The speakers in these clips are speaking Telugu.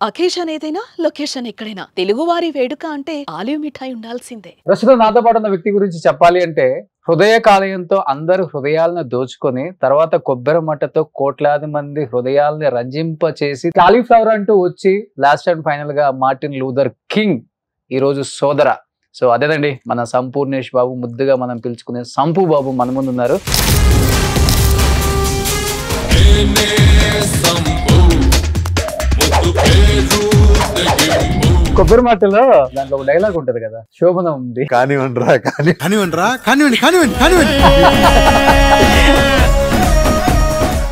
అకేషన్ ఏదైనా లొకేషన్ ఎక్కడైనా తెలుగువారి వేడుక అంటే ఆలివ్ మిఠాయి ఉండాల్సిందే. ప్రస్తుతం నాతో పాటు ఉన్న వ్యక్తి గురించి చెప్పాలి అంటే హృదయ కాలేయంతో అందరు హృదయాలను దోచుకొని తర్వాత కొబ్బరి మట్టతో కోట్లాది మంది హృదయాలని రంజింప చేసి కాలీఫ్లవర్ అంటూ వచ్చి లాస్ట్ అండ్ ఫైనల్ గా మార్టిన్ లూథర్ కింగ్ ఈ రోజు సోదర. సో అదేనండి మన సంపూర్ణేష్ బాబు, ముద్దుగా మనం పిలుచుకునే సంపు బాబు మన ముందు ఉన్నారు. కొబ్బరి మాటలో దాంట్లో ఒక డైలాగ్ ఉంటది కదా, శోభన ఉంది.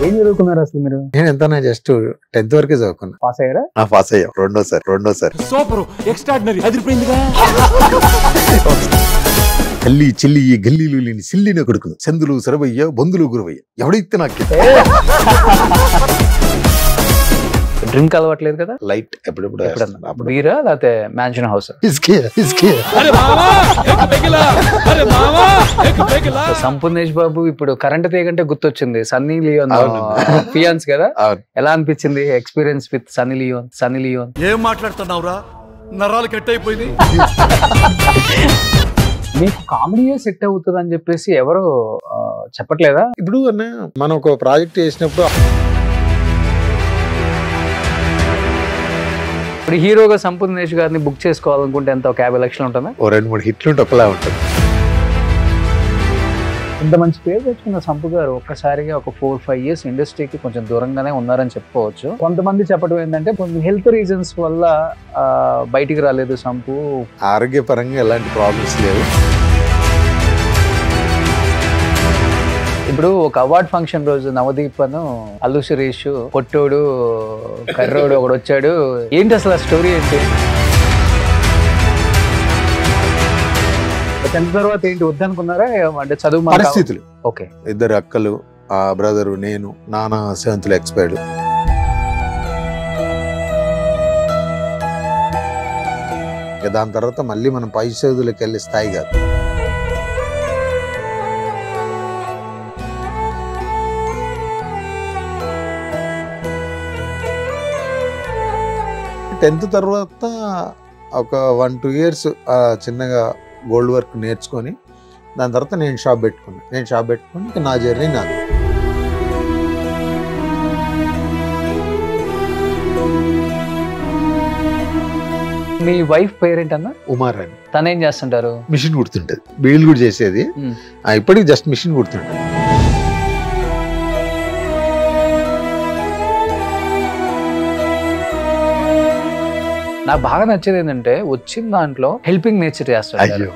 ఏం చదువుకున్నారు అసలు మీరు? నేను ఎంత జస్ట్ 10th వరకే చదువుకున్నా. పాస్ అయ్యారా? పాస్ అయ్యా రెండోసారి. సూపర్ ఎక్స్ట్రాడినరీ అదిరిపోయిందిగా. తల్లి చెల్లి గల్లీలు లేని సిల్లిన కొడుకును చందులు సరవయ్య బంధులు గురవయ్య ఎవడైతే నాకు డ్రింక్ అలవాట్లేదు కదా? లైట్ ఎప్పుడెప్పుడు బీరా లేకపోతే మ్యాన్షన్ హౌస్? సంపూర్ణేష్ బాబు ఇప్పుడు కరెంట్ తీగంటే గుర్తొచ్చింది సన్నీ లియోన్ ఫియాన్స్ కదా. ఎలా అనిపించింది ఎక్స్పీరియన్స్ విత్ సన్నీ లియోన్? ఏం మాట్లాడుతున్నావురా, నరాలు కట్ అయిపోయింది. మీకు కామెడీయే సెట్ అవుతుంది అని చెప్పేసి ఎవరు చెప్పట్లేదా? ఇప్పుడు మనం ఒక ప్రాజెక్ట్ చేసినప్పుడు ఇప్పుడు హీరోగా సంపూర్ణేష్ గారిని బుక్ చేసుకోవాలనుకుంటే ఎంత, ఒక 50 లక్షలు ఉంటుందా? ఓ 2-3 హిట్లు ఉంటే ఒకలా ఉంటుంది. ఇంత మంచి పేరు తెచ్చుకున్న సంపు గారు ఒక్కసారిగా ఒక 4-5 ఇయర్స్ ఇండస్ట్రీకి కొంచెం దూరంగానే ఉన్నారని చెప్పుకోవచ్చు. కొంతమంది చెప్పడం ఏంటంటే కొన్ని హెల్త్ రీజన్స్ వల్ల బయటికి రాలేదు సంపు. ఆరోగ్యపరంగా ఎలాంటి ప్రాబ్లమ్స్ లేవు. ఇప్పుడు ఒక అవార్డ్ ఫంక్షన్ రోజు నవదీప్ అను అల్లు సురేష్ పొట్టోడు కర్రోడు ఒకడు వచ్చాడు. ఏంటి అసలు ఆ స్టోరీ ఏంటి? 10th తర్వాత ఏంటి వద్దనుకున్నారా అంటే చదువు పరిస్థితులు? ఓకే, 2 అక్కలు, ఆ బ్రదరు, నేను, నాన్న 7th ఎక్స్పైర్డ్. దాని తర్వాత మళ్ళీ మనం పై చదువులకు వెళ్ళే స్థాయి కాదు. టెన్త్ తర్వాత ఒక 1-2 ఇయర్స్ చిన్నగా గోల్డ్ వర్క్ నేర్చుకొని దాని తర్వాత నేను షాప్ పెట్టుకుని నా జర్నీ నాది. మీ వైఫ్ పేరెంట్ అన్న? ఉమారాణి. తను ఏం చేస్తుంటారు? మిషన్ కుడుతుంటది, బీళ్ళు కూడా చేసేది. ఇప్పటికి జస్ట్ మిషన్ కుడుతుంటది. నాకు బాగా నచ్చేది ఏంటంటే వచ్చిన దాంట్లో హెల్పింగ్ నేచర్ చేస్తాడు. Hello,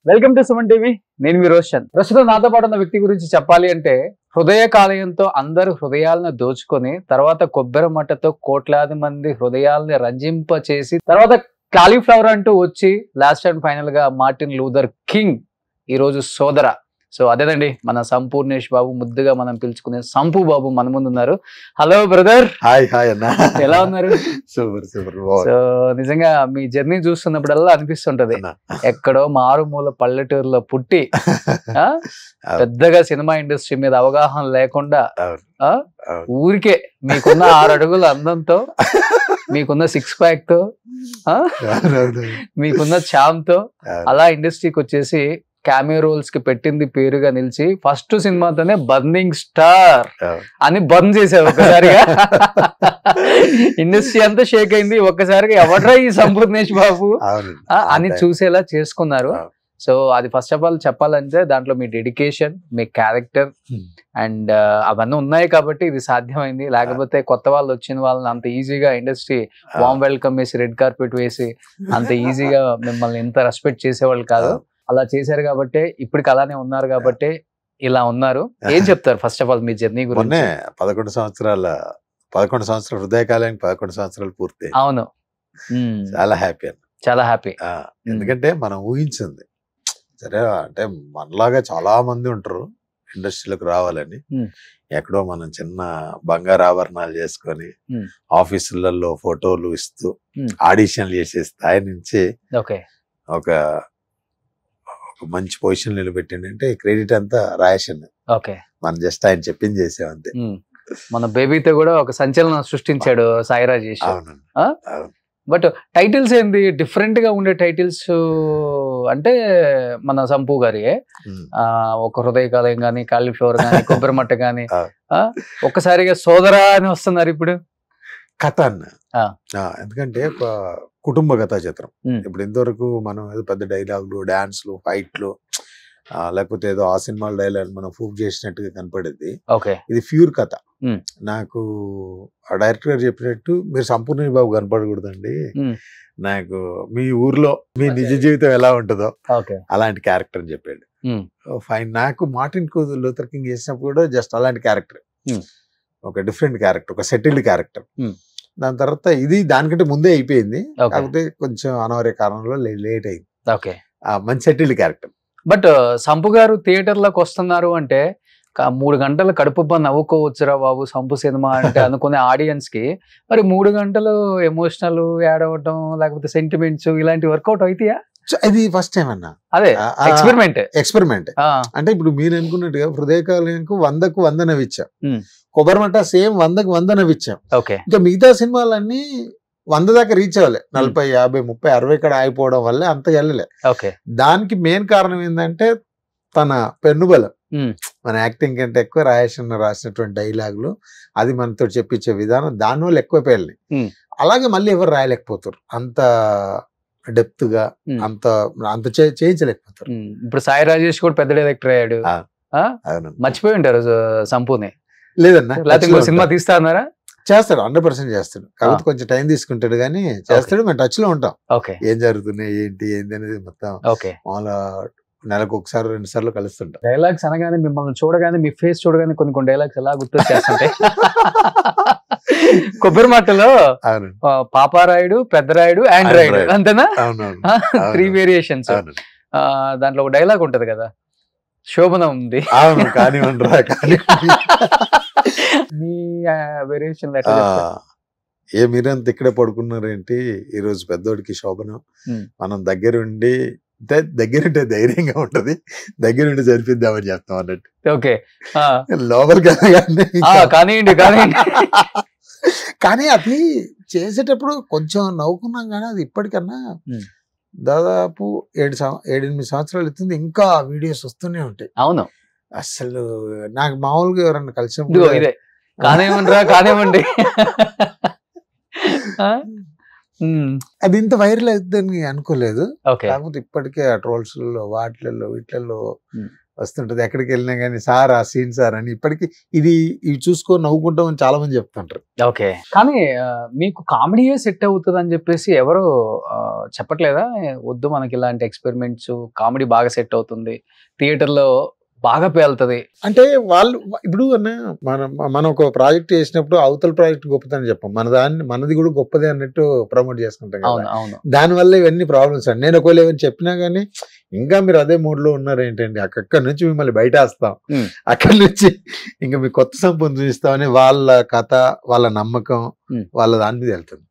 welcome to Suman TV. నేను మీ రోషన్. ప్రస్తుతం నాతో పాటు ఉన్న వ్యక్తి గురించి చెప్పాలి అంటే హృదయ కాలేయంతో అందరు హృదయాలను దోచుకొని తర్వాత కొబ్బరి మట్టతో కోట్లాది మంది హృదయాలని రంజింప చేసి తర్వాత కాలీఫ్లవర్ అంటూ వచ్చి లాస్ట్ అండ్ ఫైనల్ గా మార్టిన్ లూథర్ కింగ్ ఈ రోజు సోదర. సో అదేనండి మన సంపూర్ణేష్ బాబు, ముద్దుగా మనం పిలుచుకునే సంపు బాబు మన ముందు ఉన్నారు. Hello brother. హాయ్ అన్న, ఎలా ఉన్నారు? సూపర్. సో నిజంగా మీ జర్నీ చూస్తున్నప్పుడల్లా అనిపిస్తుంటది ఎక్కడో మారుమూల పల్లెటూరులో పుట్టి పెద్దగా సినిమా ఇండస్ట్రీ మీద అవగాహన లేకుండా ఊరికే మీకున్న 6 అడుగుల అందంతో, మీకున్న 6 ప్యాక్ తో, మీకున్న ఛామ్ తో అలా ఇండస్ట్రీకి వచ్చేసి క్యామియో రోల్స్ కి పెట్టింది పేరుగా నిలిచి ఫస్ట్ సినిమాతోనే బర్నింగ్ స్టార్ అని బంద్ చేశారు. ఒక్కసారిగా ఇండస్ట్రీ అంతా షేక్ అయింది. ఒక్కసారిగా ఎవడ్రా ఈ సంపూర్ణేష్ బాబు అని చూసేలా చేసుకున్నారు. సో అది ఫస్ట్ ఆఫ్ ఆల్ చెప్పాలంటే దాంట్లో మీ డెడికేషన్, మీ క్యారెక్టర్ అండ్ అవన్నీ ఉన్నాయి కాబట్టి ఇది సాధ్యమైంది. లేకపోతే కొత్త వాళ్ళు వచ్చిన వాళ్ళని అంత ఈజీగా ఇండస్ట్రీ వామ్ వెల్కమ్ వేసి రెడ్ కార్పెట్ వేసి అంత ఈజీగా మిమ్మల్ని ఎంత రెస్పెక్ట్ చేసేవాళ్ళు కాదు. అలా చేశారు కాబట్టి ఇప్పటికి అలానే ఉన్నారు కాబట్టి ఇలా ఉన్నారు. ఏం చెప్తారు first of all me journey గురించి? 11 సంవత్సరాల హృదయకాలానికి 11 సంవత్సరాలు పూర్తి. అవును, చాలా హ్యాపీ. ఎందుకంటే మనం ఊహించింది సరే అంటే మనలాగా చాలా మంది ఉంటారు ఇండస్ట్రీలోకి రావాలని. Hmm. ఎక్కడో మనం చిన్న బంగారు ఆభరణాలు చేసుకొని ఆఫీసులలో ఫోటోలు ఇస్తూ ఆడిషన్లు చేసే స్థాయి నుంచి ఒక మంచి పొజిషన్ నిలబెట్టిందంటే క్రెడిట్ అంతా రాయేషన్. మనం జస్ట్ ఆయన చెప్పింది చేసామంతే. మన బేబీతో కూడా ఒక సంచలనం సృష్టించాడు సాయి రాజేష్. బట్ టైటిల్స్ ఏంది డిఫరెంట్ గా ఉండే టైటిల్స్ అంటే మన సంపు గారి ఒక హృదయకాలయం గాని, కాలీఫ్లవర్ గాని, కొబ్బరి మట్ట గాని, ఒక్కసారిగా సోదరా అని వస్తున్నారు ఇప్పుడు. కథ అన్న, ఎందుకంటే ఒక కుటుంబ కథా చిత్రం. ఇప్పుడు ఇంతవరకు మనం ఏదో పెద్ద డైలాగులు, డాన్స్లు, ఫైట్లు, లేకపోతే ఏదో ఆ సినిమాల డైలాగ్ మనం ప్రూవ్ చేసినట్టుగా కనపడేది. ఇది ప్యూర్ కథ. నాకు ఆ డైరెక్టర్ గారు చెప్పినట్టు మీరు సంపూర్ణ బాబు కనపడకూడదండి, నాకు మీ ఊర్లో మీ నిజ జీవితం ఎలా ఉంటుందో అలాంటి క్యారెక్టర్ అని చెప్పాడు. ఫైన్. నాకు మార్టిన్ లూథర్ కింగ్ చేసినప్పుడు కూడా జస్ట్ అలాంటి క్యారెక్టర్, ఒక డిఫరెంట్ క్యారెక్టర్, ఒక సెటిల్డ్ క్యారెక్టర్. దాని తర్వాత ఇది దానికంటే ముందే అయిపోయింది, కాకపోతే కొంచెం అనారోగ్య కారణంలో లేట్ అయింది. మంచి సెటిల్డ్ క్యారెక్టర్. బట్ సంపు గారు థియేటర్లోకి వస్తున్నారు అంటే 3 గంటలు కడుపుబ్బ నవ్వుకోవచ్చురా బాబు సంపు సినిమా అంటే అనుకునే ఆడియన్స్ కి మరి 3 గంటలు ఎమోషనల్ యాడ్ అవ్వటం లేకపోతే సెంటిమెంట్స్ ఇలాంటి వర్కౌట్ అవుతాయా? ఇది ఫస్ట్ టైం అన్న. అదే ఎక్స్పెరిమెంట్. అంటే ఇప్పుడు మీరు అనుకున్నట్టుగా హృదయకాలయంకు 100కు 100 నవ్విచ్చాం, కొబ్బరి మట్ట సేమ్ 100కు 100 నవ్విచ్చాం. ఇంకా మిగతా సినిమాలన్నీ 100 దాకా రీచ్ అవ్వలే, 40, 50, 30, 60 ఇక్కడ ఆగిపోవడం వల్ల అంత వెళ్ళలే. దానికి మెయిన్ కారణం ఏంటంటే తన పెన్నుబలం. మన యాక్టింగ్ కంటే ఎక్కువ రాయేషన్ రాసినటువంటి డైలాగులు, అది మనతో చెప్పించే విధానం, దానివల్ల ఎక్కువ పేర్లు. అలాగే మళ్ళీ ఎవరు రాయలేకపోతారు అంత డెప్త్ గా, అంత అంత చేయించలేకపోతారు. ఇప్పుడు సాయి రాజేష్ కూడా పెద్ద డైరెక్టర్ అయ్యాడు, మర్చిపోయి ఉంటారు సంపూని. లేదన్నా, లేకపోతే సినిమా తీస్తా అన్నారా? చేస్తాడు, 100% చేస్తాడు. కాకపోతే కొంచెం టైం తీసుకుంటాడు కానీ చేస్తాడు. మేము టచ్ లో ఉంటాం, ఏం జరుగుతున్నాయి ఏంటి ఏంటి అనేది మొత్తం. మామూలుగా నెలకు 1-2 సార్లు కలుస్తుంటాం. డైలాగ్స్ అనగానే మిమ్మల్ని చూడగానే, మీ ఫేస్ చూడగానే కొన్ని డైలాగ్స్ ఎలా గుర్తొచ్చేస్తుంటాయి. కొబ్బరి మట్టలో పాపారాయుడు, పెద్దరాయుడు, ఆండ్రాయిడ్, అంతేనా? 3 వేరియేషన్స్. దాంట్లో ఒక డైలాగ్ ఉంటది కదా, శోభనం ఉంది. మీ వేరియేషన్ ఏ మీరంత ఇక్కడే పడుకున్నారేంటి, ఈ రోజు పెద్దోడికి శోభనం, మనం దగ్గరుండి దగ్గరుంటే ధైర్యంగా ఉంటది, దగ్గరుండి జరిపిద్దామని చెప్తాం అన్నట్టు. లోపలికి కానివ్వండి. కానీ అది చేసేటప్పుడు కొంచెం నవ్వుకున్నాం, కానీ అది ఇప్పటికన్నా దాదాపు 7-8 సంవత్సరాలు అవుతుంది, ఇంకా వీడియోస్ వస్తూనే ఉంటాయి. అవును, అసలు నాకు మామూలుగా ఎవరన్నా కలిసినప్పుడు కానివ్వండి అది ఇంత వైరల్ అవుతుందని అనుకోలేదు. కాకపోతే ఇప్పటికే ఆ ట్రోల్స్ లో వీటిల్లో వస్తుంటది, ఎక్కడికి వెళ్ళినా కానీ సార్ ఆ సీన్ సార్ అని ఇప్పటికి ఇవి చూసుకొని నవ్వుకుంటామని చాలా మంది చెప్తుంటారు. కానీ మీకు కామెడీయే సెట్ అవుతుంది అని చెప్పేసి ఎవరు చెప్పట్లేదా? వద్దు మనకి ఇలాంటి ఎక్స్పెరిమెంట్స్, కామెడీ బాగా సెట్ అవుతుంది, థియేటర్ లో బాగా పేలుతుంది అంటే వాళ్ళు ఇప్పుడు మనం ఒక ప్రాజెక్ట్ చేసినప్పుడు అవతల ప్రాజెక్ట్ గొప్పదని చెప్పాం, మనది కూడా గొప్పదే అన్నట్టు ప్రమోట్ చేసుకుంటాం కదా. దానివల్ల ఇవన్నీ ప్రాబ్లమ్స్ అండి. నేను ఒకవేళ ఏమైనా చెప్పినా గానీ ఇంకా మీరు అదే మూడ్ లో ఉన్నారు ఏంటండి, అక్కడి నుంచి మిమ్మల్ని బయట వేస్తాం, అక్కడి నుంచి ఇంకా మీ కొత్త సంపద చూపిస్తామని వాళ్ళ కథ, వాళ్ళ నమ్మకం, వాళ్ళ దాని మీద వెళ్తుంది.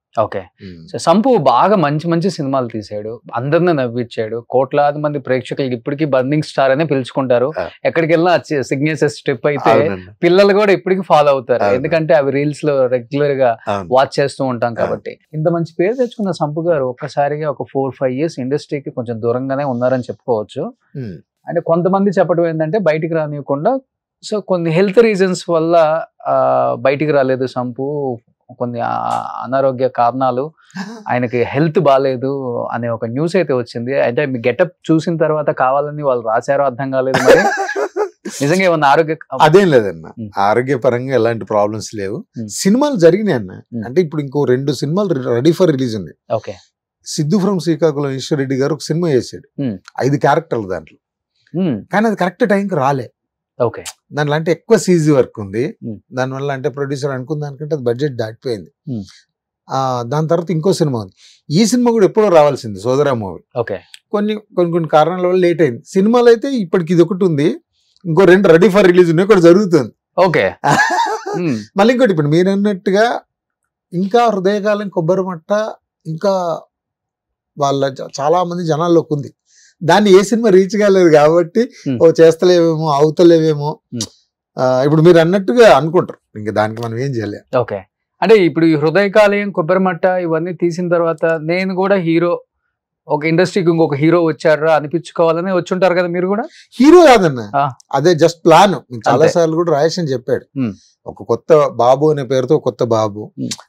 సంపు బాగా మంచి సినిమాలు తీసాడు, అందరిని నవ్వించాడు, కోట్లాది మంది ప్రేక్షకులకి ఇప్పటికీ బర్నింగ్ స్టార్ అనే పిలుచుకుంటారు. ఎక్కడికి వెళ్ళినా సిగ్నేచర్ స్టెప్ అయితే పిల్లలు కూడా ఇప్పటికీ ఫాలో అవుతారు, ఎందుకంటే అవి రీల్స్ లో రెగ్యులర్ గా వాచ్ చేస్తూ ఉంటాం కాబట్టి. ఇంత మంచి పేరు తెచ్చుకున్న సంపు గారు ఒక్కసారిగా ఒక 4-5 years ఇండస్ట్రీకి కొంచెం దూరంగానే ఉన్నారని చెప్పుకోవచ్చు. అంటే కొంతమంది చెప్పడం ఏంటంటే బయటికి రానివ్వకుండా, సో కొన్ని హెల్త్ రీజన్స్ వల్ల బయటికి రాలేదు సంపు, కొన్ని అనారోగ్య కారణాలు, ఆయనకి హెల్త్ బాగాలేదు అనే ఒక న్యూస్ అయితే వచ్చింది. అంటే మీ గెటప్ చూసిన తర్వాత కావాలని వాళ్ళు రాశారో అర్థం కాలేదు, మరి నిజంగా ఏమన్నా అదేం లేదన్న, ఆరోగ్యపరంగా ఎలాంటి ప్రాబ్లమ్స్ లేవు. సినిమాలు జరిగినాయి అన్న, అంటే ఇప్పుడు ఇంకో 2 సినిమాలు రెడీ ఫర్ రిలీజ్ ఉంది. సిద్ధు ఫ్రమ్ శ్రీకాకుళం ఈశ్వర్ రెడ్డి గారు ఒక సినిమా చేశాడు, 5 క్యారెక్టర్లు దాంట్లో, కానీ అది కరెక్ట్ టైంకి రాలే. దానిలో అంటే ఎక్కువ సీజీ వర్క్ ఉంది, దానివల్ల అంటే ప్రొడ్యూసర్ అనుకున్న దానికంటే అది బడ్జెట్ దాటిపోయింది. దాని తర్వాత ఇంకో సినిమా ఉంది, ఈ సినిమా కూడా ఎప్పుడో రావాల్సింది, సోదరా మూవీ. కొన్ని కారణాల వల్ల లేట్ అయింది. సినిమాలు అయితే ఇప్పటికి ఇది ఒకటి ఉంది, ఇంకో 2 రెడీ ఫర్ రిలీజ్ ఉన్నాయి, కూడా జరుగుతుంది. ఓకే. మళ్ళీ ఇంకోటి ఇప్పుడు మీరు అన్నట్టుగా ఇంకా హృదయకాలం కొబ్బరి మట్ట ఇంకా వాళ్ళ చాలా మంది జనాల్లోకి ఉంది. దాన్ని ఏ సినిమా రీచ్ కాలేదు కాబట్టి ఓ చేస్తలేవేమో అవుతలేవేమో ఇప్పుడు మీరు అన్నట్టుగా అనుకుంటారు. ఇంకా దానికి మనం ఏం చేయలేం. ఓకే. అంటే ఇప్పుడు ఈ హృదయకాలయం, కొబ్బరి మట్ట ఇవన్నీ తీసిన తర్వాత నేను కూడా హీరో, ఒక ఇండస్ట్రీకి ఇంకొక హీరో వచ్చారా అనిపించుకోవాలని వచ్చుంటారు కదా మీరు కూడా? హీరో కాదన్న, అదే జస్ట్ ప్లాన్. చాలా సార్లు కూడా రాయేష్ అని చెప్పాడు, ఒక కొత్త బాబు అనే పేరుతో కొత్త బాబు.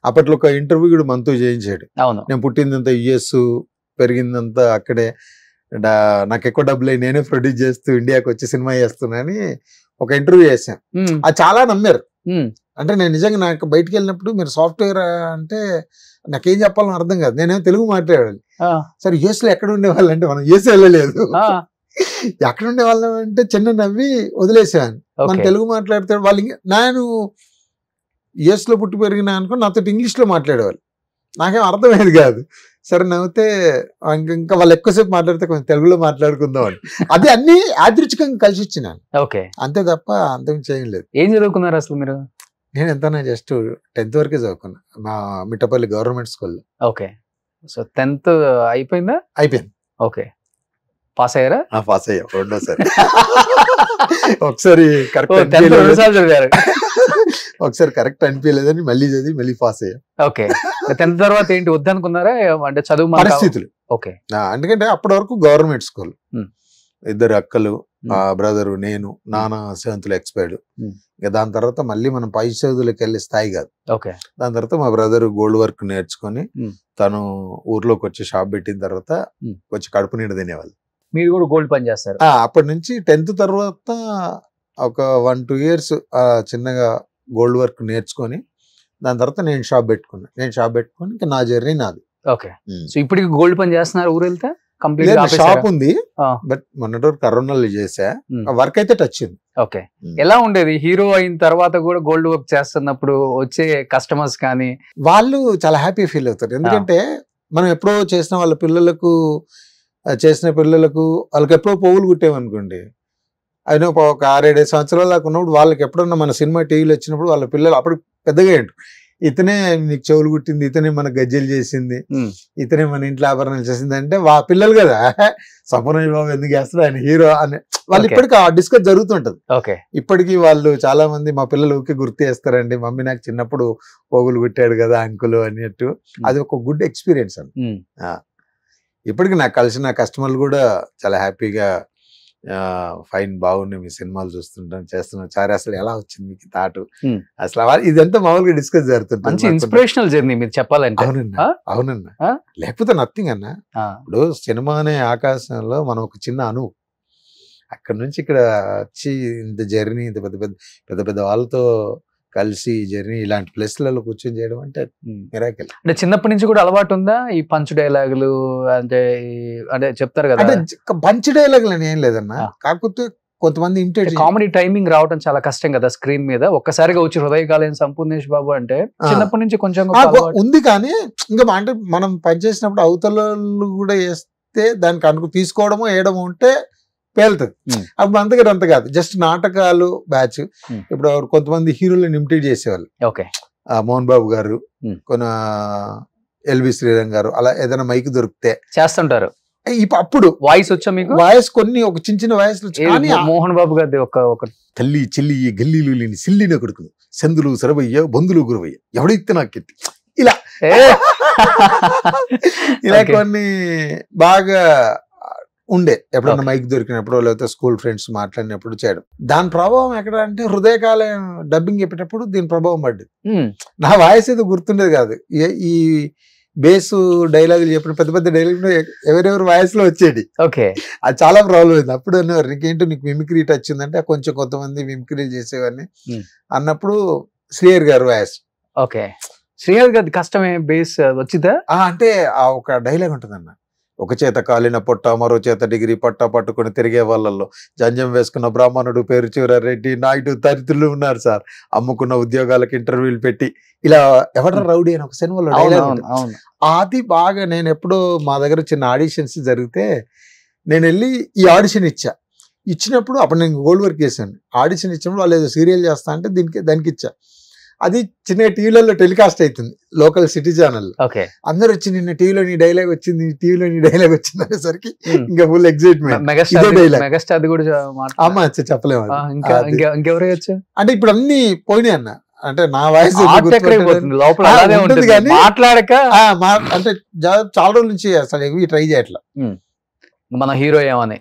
అప్పట్లో ఒక ఇంటర్వ్యూ కూడా మనతో చేయించాడు. అవును. నేను పుట్టిందంతా యుఎస్, పెరిగిందంతా అక్కడే, నాకు ఎక్కువ డబ్బులు అయి నేనే ప్రొడ్యూస్ చేస్తూ ఇండియాకి వచ్చి సినిమా చేస్తున్నానని ఒక ఇంటర్వ్యూ చేశాను. అది చాలా నమ్మారు. అంటే నేను నిజంగా నాకు బయటికి వెళ్ళినప్పుడు మీరు సాఫ్ట్వేర్ అంటే నాకేం చెప్పాలని అర్థం కాదు. నేనేమో తెలుగు మాట్లాడాలి. సరే యుఎస్ లో ఎక్కడ ఉండేవాళ్ళు అంటే మనం యుఎస్ వెళ్ళలేదు, ఎక్కడ ఉండేవాళ్ళం అంటే చిన్న నవ్వి వదిలేసాను. మన తెలుగు మాట్లాడతాడు వాళ్ళు. నేను యుఎస్ లో పుట్టి పెరిగినా అనుకో నాతో ఇంగ్లీష్ లో మాట్లాడేవాళ్ళు, నాకేం అర్థమయ్యేది కాదు. సరే నవ్వుతే ఇంకా వాళ్ళు ఎక్కువసేపు మాట్లాడితే కొంచెం తెలుగులో మాట్లాడుకుందాం అని, అది అన్ని యాదృచ్ఛికంగా కలిసి వచ్చినాను. ఓకే. అంతే తప్ప అంతకు చేయలేదు. ఏం చదువుకున్నారు అసలు మీరు? నేను ఎంతనా జస్ట్ 10th వరకే చదువుకున్నా మా మిట్టపల్లి గవర్నమెంట్ స్కూల్లో. ఓకే. సో 10th అయిపోయిందా? అయిపోయింది. ఓకే. పాస్ అయ్యారా? పాస్ అయ్యా రెండోసారి. ఒకసారి కరెక్ట్ ఒకసారి కరెక్ట్ అనిపించలేదని మళ్ళీ చదివి మళ్ళీ పాస్ అయ్యా. ఓకే. 10th తర్వాత ఏంటి వద్దనుకున్నారా అంటే చదువు పరిస్థితులు? ఓకే. ఎందుకంటే అప్పటి వరకు గవర్నమెంట్ స్కూల్, 2 అక్కలు, బ్రదరు, నేను, నాన్న 7th ఎక్స్పైర్డ్. ఇంకా దాని తర్వాత మళ్ళీ మనం పై చదువులకు వెళ్ళే స్థాయి కాదు. ఓకే. దాని తర్వాత మా బ్రదర్ గోల్డ్ వర్క్ నేర్చుకొని తను ఊర్లోకి వచ్చి షాప్ పెట్టిన తర్వాత వచ్చి కడుపు నిండా తినేవాళ్ళు. మీరు కూడా గోల్డ్ పని చేస్తారు? అప్పటి నుంచి 10th తర్వాత ఒక 1-2 years చిన్నగా గోల్డ్ వర్క్ నేర్చుకొని దాని తర్వాత నేను షాప్ పెట్టుకుని ఇంకా నా జర్నీ నాది. ఓకే. సో ఇప్పటికి గోల్డ్ పని చేస్తున్నారు ఊరు వెళ్తే? షాప్ ఉంది, బట్ మొన్నటి వరకు కరోనాలో చేసా. వర్క్ అయితే టచ్ ఉంది. ఓకే. ఎలా ఉండేది హీరో అయిన తర్వాత కూడా గోల్డ్ వర్క్ చేస్తున్నప్పుడు వచ్చే కస్టమర్స్ కానీ? వాళ్ళు చాలా హ్యాపీ ఫీల్ అవుతారు. ఎందుకంటే మనం ఎప్పుడో చేసిన వాళ్ళ పిల్లలకు వాళ్ళకి ఎప్పుడో పోగులు కుట్టామనుకోండి, అయినా ఒక 6-7 సంవత్సరాల దాకా ఉన్నప్పుడు వాళ్ళకి ఎప్పుడన్నా మన సినిమా టీవీలో వచ్చినప్పుడు వాళ్ళ పిల్లలు అప్పుడు పెద్దగా ఏంటి, ఇతనే నీకు చెవులు కుట్టింది, ఇతనే మన గజ్జెలు చేసింది, ఇతనే మన ఇంట్లో ఆభరణాలు చేసింది అంటే పిల్లలు కదా, సంపూర్ణ బాబు ఎందుకు చేస్తారు ఆయన హీరో అని వాళ్ళు ఇప్పటికీ ఆ డిస్కస్ జరుగుతుంటది. ఇప్పటికీ వాళ్ళు చాలా మంది మా పిల్లలు ఊరికే గుర్తు చేస్తారండి, మమ్మీ నాకు చిన్నప్పుడు పోగులు కుట్టాడు కదా అంకులు అన్నట్టు. అది ఒక గుడ్ ఎక్స్పీరియన్స్ అండి. ఇప్పటికి నాకు కలిసిన కస్టమర్లు కూడా చాలా హ్యాపీగా ఫైన్ బాగున్నాయి మీ సినిమాలు చూస్తుంటాం చేస్తున్నాం, సరే అసలు ఎలా వచ్చింది మీకు థాట్, అసలు ఇదంతా మామూలుగా డిస్కస్ జరుగుతుంటుంది. ఇన్స్పిరేషనల్ జర్నీ మీరు చెప్పాలంటే. అవునన్నా, లేకపోతే నథింగ్ అన్న. ఇప్పుడు సినిమా అనే ఆకాశంలో మనం ఒక చిన్న అణువు, అక్కడ నుంచి ఇక్కడ వచ్చి ఇంత జర్నీ, ఇంత పెద్ద పెద్ద వాళ్ళతో కలిసి జర్నీ ఇలాంటి ప్లేస్లలో కూర్చొని చేయడం అంటే మిరాకిల్. అంటే చిన్నప్పటి నుంచి కూడా అలవాటు ఉందా ఈ పంచ్ డైలాగులు? అంటే చెప్తారు కదా, పంచ్ డైలాగులు అని ఏం లేదన్నా, కాకపోతే కొంతమంది ఇమిటేట్. కామెడీ టైమింగ్ రావడం చాలా కష్టం కదా స్క్రీన్ మీద. ఒక్కసారిగా వచ్చి హృదయకాలయం సంపూర్ణేష్ బాబు అంటే చిన్నప్పటి నుంచి కొంచెం ఉంది, కానీ ఇంకా అంటే మనం పనిచేసినప్పుడు అవతల కూడా వేస్తే దానికి తీసుకోవడమో వేయడమో ఉంటే పేలుతుంది. అప్పుడు అంతగా అంత కాదు, జస్ట్ నాటకాలు బ్యాచ్. ఇప్పుడు కొంతమంది హీరోలను ఇమిటేట్ చేసేవాళ్ళు, మోహన్ బాబు గారు, ఎల్వి శ్రీరామ్ గారు, అలా ఏదైనా మైక్ దొరికితే చేస్తుంటారు. అప్పుడు వాయిస్ వచ్చా మీకు? వాయిస్ కొన్ని ఒక చిన్న వాయిస్. మోహన్ బాబు గారి ఒక తల్లి చెల్లి గల్లీలు లేని సిల్లిన కొడుకు సందులు సరవయ్య బంధులు గురవయ్య ఎవడైతే నాకెత్తి ఇలా ఇలా కొన్ని బాగా ఉండే. ఎప్పుడన్నా మైక్ దొరికినప్పుడు లేకపోతే స్కూల్ ఫ్రెండ్స్ మాట్లాడినప్పుడు చేయడం. దాని ప్రభావం ఎక్కడ అంటే హృదయకాలయం డబ్బింగ్ చెప్పేటప్పుడు దీని ప్రభావం పడ్డది. నా వాయిస్ ఏదో గుర్తుండేది కాదు, ఈ బేస్ డైలాగులు చెప్పిన పెద్ద పెద్ద డైలాగులు ఎవరెవరి వాయిస్ లో వచ్చేది. అది చాలా ప్రాబ్లం అయింది. అప్పుడు అన్నవారు నీకేంటో నీకు మిమిక్రీ టచ్ ఉందంటే కొంచెం కొంతమంది మిమిక్రీలు చేసేవాడిని అన్నప్పుడు శ్రీహర్ గారు వాయిస్. శ్రీహర్ గారి కష్టమే బేస్ వచ్చిందా అంటే ఆ ఒక డైలాగ్ ఉంటుందన్న, ఒక చేత కాలిన పొట్ట మరో చేత డిగ్రీ పట్ట పట్టుకుని తిరిగే వాళ్ళల్లో జంజం వేసుకున్న బ్రాహ్మణుడు పేరు చివరెడ్డి నాయుడు దరిద్రులు ఉన్నారు సార్, అమ్ముకున్న ఉద్యోగాలకు ఇంటర్వ్యూలు పెట్టి ఇలా ఎవడ రౌడీ అని ఒక సినిమాలో డైలాగ్. అది బాగా నేను ఎప్పుడో మా దగ్గర చిన్న ఆడిషన్స్ జరిగితే నేను వెళ్ళి ఈ ఆడిషన్ ఇచ్చా. ఇచ్చినప్పుడు అప్పుడు నేను గోల్డ్ వర్క్ చేశాను. ఆడిషన్ ఇచ్చినప్పుడు వాళ్ళు ఏదో సీరియల్ చేస్తా అంటే దానికి ఇచ్చా. అది చిన్న టీవీలలో టెలికాస్ట్ అవుతుంది, లోకల్ సిటీ ఛానల్. అందరూ వచ్చి నిన్న టీవీలో నీ డైలాగ్ వచ్చింది, టీవీలో నీ డైలాగ్ వచ్చింది అనేసరికి ఇంకా ఫుల్ ఎక్సైట్మెంట్. మెగాస్టార్ కూడా అమ్మా చెప్పలేము. అంటే ఇప్పుడు అన్ని పోయినాయి అన్న, అంటే నా వాయిస్ ఉంటుంది కానీ మాట్లాడక అంటే చాలా రోజుల నుంచి అసలు ఇవి ట్రై చేయట్లా. మన హీరో ఏమని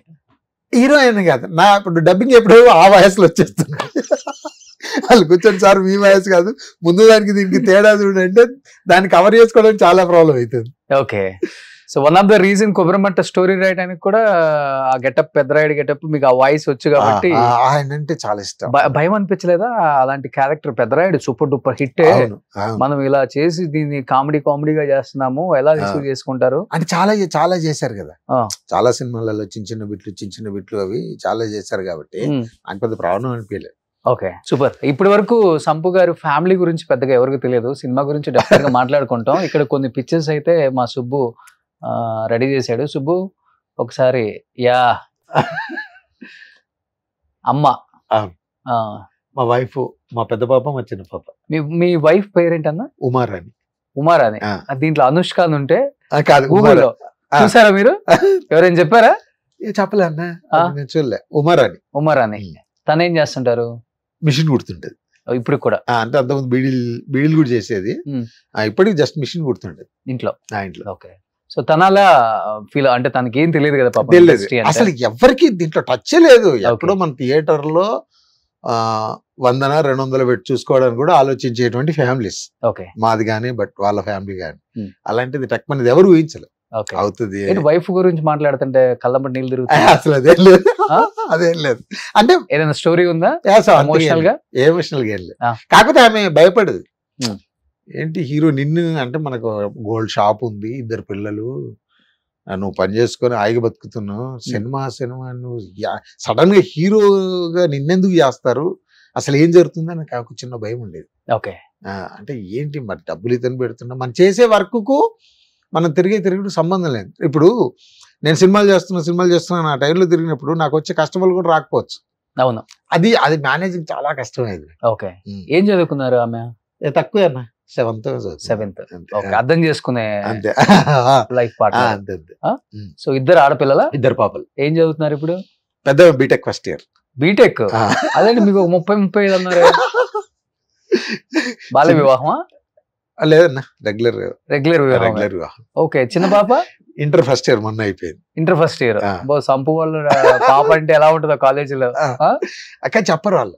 హీరోయిన్ కాదు నా, ఇప్పుడు డబ్బింగ్ ఎప్పుడు ఆ వయసులో వచ్చేస్తున్నాయి. వాళ్ళు కూర్చొని సార్ మీ వయసు కాదు, ముందు దానికి దీనికి తేడా చూడంటే దాన్ని కవర్ చేసుకోవడానికి చాలా ప్రాబ్లం అవుతుంది. Okay, so one of the reason Kobbarimatta story రాయడానికి కూడా ఆ గెటప్, పెద్దరాయుడు గెటప్, మీకు ఆ వాయిస్ వచ్చు కాబట్టి ఆయన అంటే చాలా ఇష్టం. భయం అనిపించలేదా అలాంటి character? Peddarayudu super duper hit, మనం ఇలా చేసి దీన్ని కామెడీగా చేస్తున్నాము, ఎలా రిసీవ్ చేసుకుంటారు అంటే చాలా చేశారు కదా, చాలా సినిమాలలో చిన్న చిన్న బిట్లు అవి చాలా చేశారు కాబట్టి ఆయన పెద్ద ప్రాబ్లం అనిపించలేదు. Okay, super. ఇప్పటి వరకు సంపు గారు ఫ్యామిలీ గురించి పెద్దగా ఎవరికి తెలియదు, సినిమా గురించి డెఫినెట్ గా మాట్లాడుకుంటాం. ఇక్కడ కొన్ని పిక్చర్స్ అయితే మా సుబ్బు రెడీ చేశాడు. సుబ్బు ఒకసారి యా అమ్మ, మా వైఫ్, మా పెద్ద పాప, మా చిన్న పాప. మీ వైఫ్ పేరేంటన్నా? ఉమారాణి. దీంట్లో అనుష్క అని ఉంటే కాదు, గూగుల్లో చూసారా మీరు? ఎవరైనా చెప్పారా? చెప్పలే అన్న, చూడలే. ఉమారాణి తనేం చేస్తుంటారు? మిషన్ కుడుతుంటది ఇప్పుడు కూడా. అంటే అంతకుముందు బీడీలు కూడా చేసేది, ఇప్పటికి జస్ట్ మిషన్ కుడుతుంటది ఇంట్లో. ఓకే, సో తన అలా ఫీల్, అంటే తనకి ఏం తెలియదు కదా పాపం, అసలు ఎవరికి దీంట్లో టచ్ లేదు. ఎప్పుడో మన థియేటర్ లో 100-200 పెట్టి చూసుకోవడానికి కూడా ఆలోచించేటువంటి ఫ్యామిలీస్ మాది కానీ, బట్ వాళ్ళ ఫ్యామిలీ కానీ. అలాంటిది టక్ మనది ఎవరు ఊహించలేదు అవుతుంది. వైఫ్ గురించి మాట్లాడుతుంటే కళ్ళంబడి నీళ్ళు తిరుగుతాయి. అసలు అదేం లేదు. అంటే ఏదైనా స్టోరీ ఉందా ఎమోషనల్ గా? ఏం లేదు, కాకపోతే ఆమె భయపడదు. ఏంటి హీరో నిన్ను అంటే, మనకు గోల్డ్ షాప్ ఉంది, 2 పిల్లలు, నువ్వు పని చేసుకొని ఆగి బతుకుతున్నావు, సినిమా నువ్వు సడన్ గా హీరోగా నిన్నెందుకు చేస్తారు, అసలు ఏం జరుగుతుందో నాకు చిన్న భయం ఉండేది. ఓకే, అంటే ఏంటి మరి డబ్బులు ఇతను పెడుతున్నా, మనం చేసే వర్క్ కు మనం తిరిగి సంబంధం లేదు. ఇప్పుడు నేను సినిమాలు చేస్తున్నా ఆ టైంలో తిరిగినప్పుడు నాకు వచ్చే కస్టమర్లు కూడా రాకపోవచ్చు. అవును, అది మేనేజింగ్ చాలా కష్టమైంది. ఓకే, ఏం చదువుకున్నారు ఆమె? తక్కువే అన్న, 7th. అర్థం చేసుకునే అంతే లైఫ్ పార్ట్నర్. సో 2 ఆడపిల్లల, 2 పాపలు. ఏం చదువుతున్నారు ఇప్పుడు? పెద్ద బీటెక్ ఫస్ట్ ఇయర్. బీటెక్? అదే మీకు 30-35 అన్నారు. బాల్య వివాహమా? లేదన్నా, రెగ్యులర్ వివాహం. ఓకే, చిన్న పాప ఇంటర్ ఫస్ట్ ఇయర్ మొన్న అయిపోయింది. Inter first year. సంపు వాళ్ళు పాప అంటే ఎలా ఉంటుందో కాలేజీలో? అక్క చెప్పరు వాళ్ళు,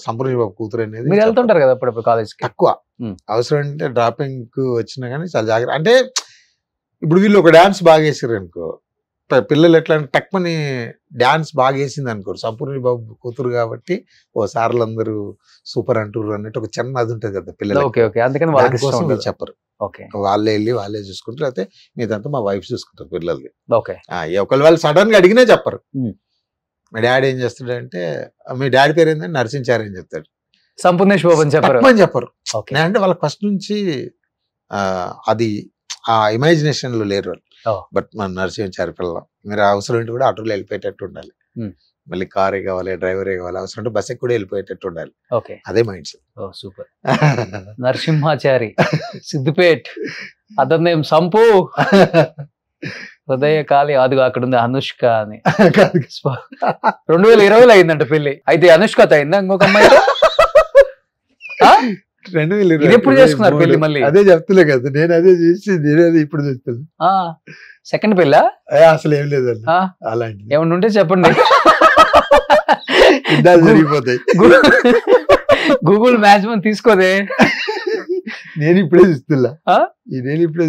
సంపూర్ణ బాబు కూతురు అనేది. మీరు వెళ్తుంటారు కదా అప్పుడప్పుడు కాలేజ్? తక్కువ, అవసరం అంటే డ్రాపింగ్ కు వచ్చినా కానీ చాలా జాగ్రత్త. అంటే ఇప్పుడు వీళ్ళు ఒక డాన్స్ బాగా వేసారు అనుకో, పిల్లలు ఎట్లా అంటే టక్మని డాన్స్ బాగా వేసింది అనుకోరు, సంపూర్ణ బాబు కూతురు కాబట్టి ఓ సార్లు అందరూ సూపర్ అంటారు అన్నట్టు ఒక చిన్న అది ఉంటుంది కదా పిల్లలు. అందుకని వాళ్ళకి చెప్పరు, వాళ్ళే వెళ్ళి వాళ్ళే చూసుకుంటారు, అయితే మీదంతా మా వైఫ్ చూసుకుంటారు పిల్లల్ని. ఒకళ్ళు వాళ్ళు సడన్ గా అడిగినా చెప్పరు. మా డాడీ ఏం చేస్తాడంటే, మీ డాడీ పేరు ఏంటంటే నరసించారు అని చెప్తాడు, సంపూర్ణేష్ బాబు అని చెప్పరు. అంటే వాళ్ళకి ఫస్ట్ నుంచి అది ఆ ఇమాజినేషన్ లో లేరు వాళ్ళు. బట్ మన నరసించారు పిల్లలు, మీరు అవసరం ఉంటే కూడా ఆటోలో వెళ్ళిపోయేటట్టు ఉండాలి, మళ్ళీ కారే కావాలి, డ్రైవరే కావాలి, అవసరం ఉంటే బస్సు కూడా వెళ్ళిపోయేటట్టు ఉండాలి. అదే mind set. Super. Narasimhachari, Siddipet, అతని నేమ్ సంపు, హృదయ కాలి, అదిగో అక్కడ ఉంది అనుష్క అని. 2020లో అయిందంట పెళ్లి. అయితే అనుష్కతో అయిందా ఇంకొక అమ్మాయి? ఎప్పుడు చేసుకున్నారు పెళ్లి? మళ్ళీ అదే చెప్తులే కదా, నేను అదే చేసి నేనేది ఇప్పుడు చెప్తున్నా. సెకండ్ పెళ్ళా? అసలు ఏం లేదండి, అలాంటి ఏమన్నా ఉంటే చెప్పండి, జరిగిపోతాయి. గూగుల్ మ్యాచ్ మనం తీసుకోదే, నేను ఇప్పుడే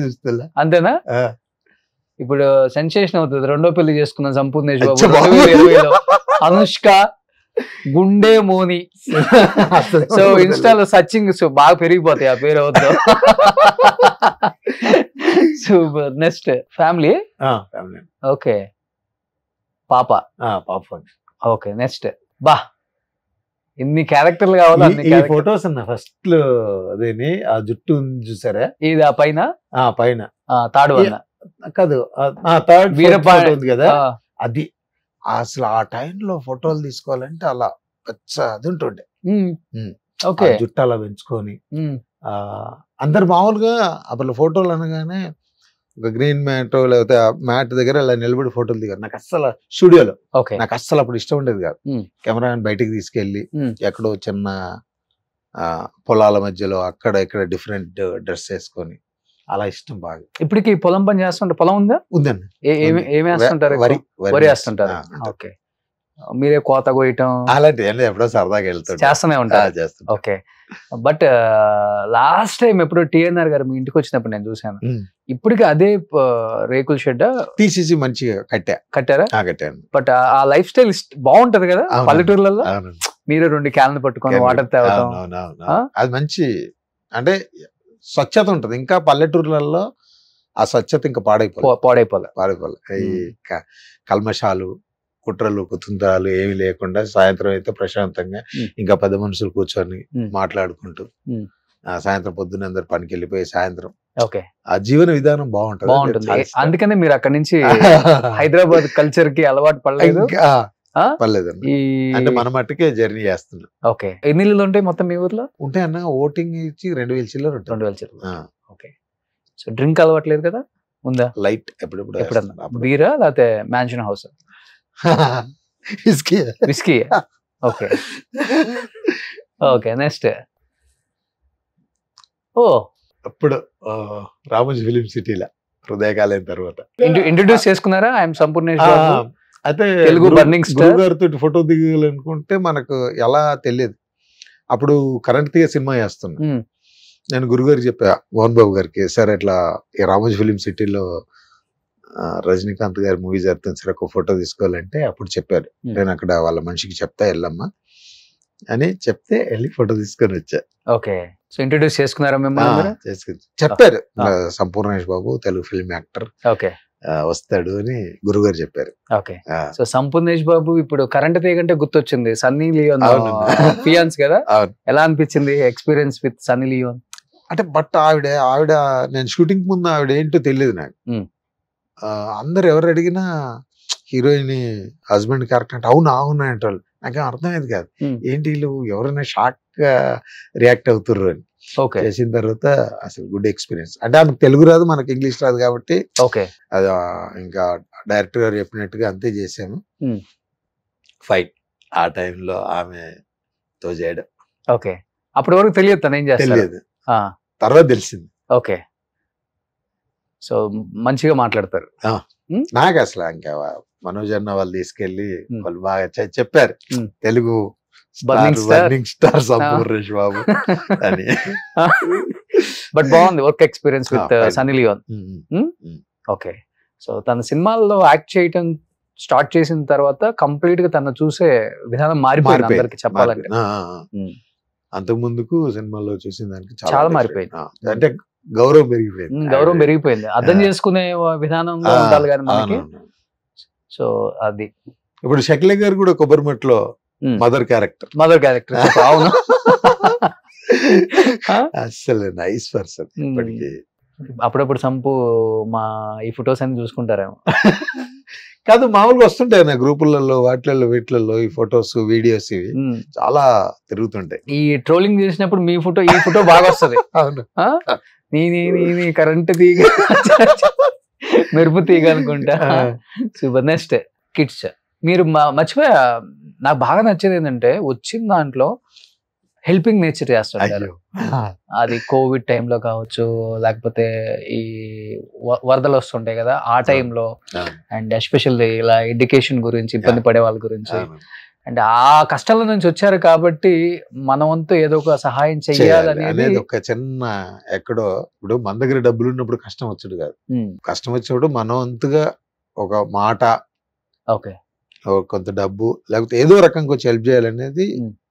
చూస్తున్నా. అంతేనా? ఇప్పుడు సెన్సేషన్ అవుతుంది, 2వ పెళ్లి చేసుకున్నాం సంపూర్ణేష్ బాబు 2020లో. అనుష్క గుండె మోని. సో ఇన్స్టాలో సర్చింగ్ బాగా పెరిగిపోతాయి ఆ పేరు అవుతా. సూపర్. Next family. ఓకే, పాప. Okay, next. బా, ఇన్ని క్యారెక్టర్లు కావాలి. ఫొటోస్ అన్న ఫస్ట్ లో అదేని ఆ జుట్టు చూసారా, ఇది ఆ పైన పైన తాడు అన్న కాదు, థర్డ్ వీరపాండ ఉంది కదా, అది అసలు ఆ టైంలో ఫోటోలు తీసుకోవాలంటే అలా పెద్ద అది ఉంటుండే. ఓకే. జుట్టు అలా పెంచుకొని అందరు మామూలుగా అప్పుడు ఫోటోలు అనగానే ఒక గ్రీన్ మ్యాట్ లేకపోతే మ్యాట్ దగ్గర అలా నిలబడి ఫోటోలు దిగారు. నాకు అస్సలు స్టూడియోలో నాకు అస్సలు అప్పుడు ఇష్టం ఉండేది కాదు. కెమెరాని బయటికి తీసుకెళ్ళి ఎక్కడో చిన్న పొలాల మధ్యలో అక్కడ ఇక్కడ డిఫరెంట్ డ్రెస్ వేసుకొని అలా ఇష్టం బాగా. ఇప్పటికి పొలం పని చేస్తుంటారు? పొలం ఉందా? ఉందండి. ఏమి వేస్తుంటారు? వరి వేస్తుంటారు. ఓకే. మీరే కోత కోయటం అలాంటి ఎప్పుడో సరదాగా వెళ్తాడు చేస్తూనే ఉంటారు. ఓకే. బట్ లాస్ట్ టైం ఎప్పుడు టిఎన్ఆర్ గారు మీ ఇంటికి వచ్చినప్పుడు నేను చూసాను. ఇప్పటికి అదే రేకుల షెడ్ తీసేసి మంచిగా కట్టారా? కట్టాను. బట్ ఆ లైఫ్ స్టైల్ బాగుంటది కదా పల్లెటూర్లలో. మీరు 2 క్యాన్లు పట్టుకొని వాటర్ తాగడం అది మంచి, అంటే స్వచ్ఛత ఉంటది. ఇంకా పల్లెటూర్లలో ఆ స్వచ్ఛత ఇంకా పాడైపోలే. ఈ కల్మషాలు, కుట్రలు, కుతుంత్రాలు ఏమి లేకుండా సాయంత్రం అయితే ప్రశాంతంగా ఇంకా 10 మనుషులు కూర్చొని మాట్లాడుకుంటూ సాయంత్రం పొద్దున్న అందరు పనికి వెళ్ళిపోయి సాయంత్రం ఆ జీవన విధానం బాగుంటుంది. అందుకనే మీరు అక్కడి నుంచి హైదరాబాద్ కల్చర్ కి అలవాటు పర్లేదండి. అంటే మన మట్టుకే జర్నీ చేస్తున్నాం. ఓకే. ఎన్ని ఇల్లులు ఉంటాయి మొత్తం మీ ఊర్లో? ఉంటాయి అన్న, ఓటింగ్ ఇచ్చి 2000 చిల్లర. 2000 చిల్లర. ఓకే. సో డ్రింక్ అలవాట్లేదు కదా? ఉందా? లైట్ ఎప్పుడన్నా. బీరా లేకపోతే mansion house? Whisky. Okay. Okay. Next అప్పుడు రామోజీ ఫిలిం సిటీలో హృదయకాలం తర్వాత ఇంట్రడ్యూస్ చేసుకున్నారా? ఐఎమ్ సంపూర్ణేష్ బాబు. అయితే తెలుగు బర్నింగ్ స్టార్ గారితో ఫోటో దిగాలనుకుంటే మనకు ఎలా తెలియదు. అప్పుడు కరెంట్ తీగ సినిమా చేస్తున్నా. నేను గురుగారికి చెప్పా, మోహన్ బాబు గారికి, సార్ ఇట్లా ఈ రామోజీ ఫిలిం సిటీలో రజనీకాంత్ గారి మూవీ జరుగుతుంది సార్, ఒక ఫోటో తీసుకోవాలంటే అప్పుడు చెప్పారు, నేను అక్కడ వాళ్ళ మనిషికి చెప్తా వెళ్ళమ్మా అని చెప్తే వెళ్ళి ఫోటో తీసుకొని వచ్చా. ఓకే. సో ఇంట్రడ్యూస్ చేసుకున్నారా మిమ్మల్ని? చెప్పారు, Sampoornesh Babu Telugu film actor, okay, వస్తాడు అని గురుగారు చెప్పారు. ఓకే. సో సంపూర్ణేష్ బాబు ఇప్పుడు కరెంట్ తీగంటే గుర్తొచ్చింది సన్నీ లియోన్ ఫియాన్స్ కదా, ఎలా అనిపించింది ఎక్స్పీరియన్స్ విత్ సన్నీ లియోన్? అంటే బట్ ఆవిడ నేను షూటింగ్ ముందు ఆవిడ ఏంటో తెలియదు నాకు. అందరు ఎవరు అడిగినా హీరోయిన్ హస్బెండ్ క్యారెక్టర్ అంటే అవునా అంటారు. నాకేం అర్థమయ్యేది కాదు, ఏంటి వీళ్ళు ఎవరైనా షాక్ గా రియాక్ట్ అవుతుర్రు అని. చేసిన తర్వాత అసలు గుడ్ ఎక్స్పీరియన్స్. అంటే ఆమెకు తెలుగు రాదు, మనకి ఇంగ్లీష్ రాదు కాబట్టి అది ఇంకా డైరెక్టర్ గారు చెప్పినట్టుగా అంతే చేసాము. ఫైట్ ఆ టైంలో ఆమెతో చేయడం. ఓకే. అప్పటి వరకు తెలియదు తను ఏం చేస్తాడు? తెలియదు, తర్వాత తెలిసింది. ఓకే. సో మంచిగా మాట్లాడతారు. నాకు అసలు ఇంకా మనోజ్ అన్న వాళ్ళు తీసుకెళ్లి వాళ్ళు బాగా చెప్పారు, తెలుగు బర్నింగ్ స్టార్ సంపూర్ణేష్ బాబు అని. బట్ బాగుంది work experience with Sunny Leone. Okay. So తన సినిమాల్లో యాక్ట్ చేయటం స్టార్ట్ చేసిన తర్వాత కంప్లీట్ గా తను చూసే విధానం మారిపోయింది అందరికి చెప్పాలంటే. అంతకు ముందుకు సినిమాలో చూసిన దానికి చాలా మారిపోయింది. అంటే గౌరవం పెరిగిపోయింది, అర్థం చేసుకునే విధానంలో ఉండాలి కానీ మనకి. సో అది ఇప్పుడు షకీల గారు కూడా కొబ్బరిమట్లో మదర్ క్యారెక్టర్. అవును, అసలు నైస్ పర్సన్. ఇప్పటికి అప్పుడప్పుడు సంపు మా ఈ ఫొటోస్ అన్ని చూసుకుంటారేమో. కాదు, మామూలుగా వస్తుంటాయి నా గ్రూపులలో వీటిలలో ఈ ఫొటోస్ వీడియోస్ ఇవి చాలా తిరుగుతుంటాయి. ఈ ట్రోలింగ్ చేసినప్పుడు మీ ఫోటో ఈ ఫోటో బాగా వస్తుంది. అవును, నీ కరెంట్ తీగ మెరుపు తీగ అనుకుంటా. సూపర్. Next kids. మీరు మర్చిపోయా, నాకు బాగా నచ్చేది ఏంటంటే వచ్చిన దాంట్లో హెల్పింగ్ నేచర్ చేస్తుంటారు. అది కోవిడ్ టైంలో కావచ్చు, లేకపోతే ఈ వరదలు వస్తుంటాయి కదా ఆ టైంలో, అండ్ ఎస్పెషల్లీ ఇలా ఎడ్యుకేషన్ గురించి ఇబ్బంది పడే వాళ్ళ గురించి, అండ్ ఆ కష్టాల నుంచి వచ్చారు కాబట్టి మన వంతు ఏదో ఒక సహాయం చెయ్యాలనేది ఒక చిన్న ఎక్కడో. ఇప్పుడు మన దగ్గర డబ్బులు ఉన్నప్పుడు కష్టం వచ్చాడు కాదు, కష్టం వచ్చినప్పుడు మన వంతుగా ఒక మాట, ఓకే, కొంత డబ్బు లేకపోతే ఏదో రకంగా వచ్చి హెల్ప్ చేయాలనేది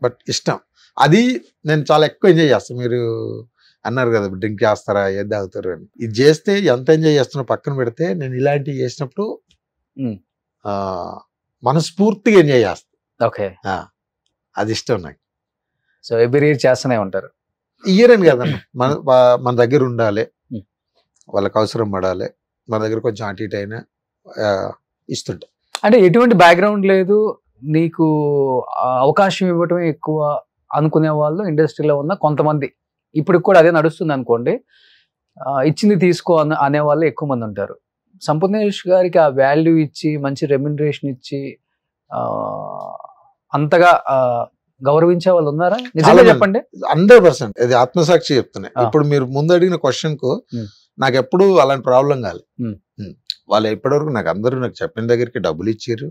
బట్ ఇష్టం. అది నేను చాలా ఎక్కువ ఎంజాయ్ చేస్తాను. మీరు అన్నారు కదా డ్రింక్ చేస్తారా ఏది తాగుతారు అని, ఇది చేస్తే ఎంత ఎంజాయ్ చేస్తున్నా పక్కన పెడితే నేను ఇలాంటివి చేసినప్పుడు మనస్ఫూర్తిగా ఎంజాయ్ చేస్తాను. ఓకే, అది ఇష్టం నాకు. సో ఎవ్రీ ఇయర్ చేస్తూనే ఉంటారు? ఇయర్ అని కదన్నా, మన దగ్గర ఉండాలి, వాళ్ళకి అవసరం పడాలి, మన దగ్గర కొంచెం అటు ఇటు అయినా ఇస్తుంటాం. అంటే ఎటువంటి బ్యాక్గ్రౌండ్ లేదు, నీకు అవకాశం ఇవ్వటమే ఎక్కువ అనుకునే వాళ్ళు ఇండస్ట్రీలో ఉన్న కొంతమంది, ఇప్పుడు కూడా అదే నడుస్తుంది అనుకోండి, ఇచ్చింది తీసుకో అనే వాళ్ళు ఎక్కువ మంది ఉంటారు. సంపూర్ణేష్ గారికి ఆ వాల్యూ ఇచ్చి మంచి రెమ్యునరేషన్ ఇచ్చి అంతగా గౌరవించే వాళ్ళు ఉన్నారా? నిజంగా చెప్పండి. 100% ఇది ఆత్మసాక్షి చెప్తున్నాయి. ఇప్పుడు మీరు ముందు అడిగిన క్వశ్చన్ కు నాకు ఎప్పుడు అలాంటి ప్రాబ్లం కాదు. వాళ్ళు ఇప్పటివరకు నాకు చెప్పిన దగ్గరికి డబ్బులు ఇచ్చారు.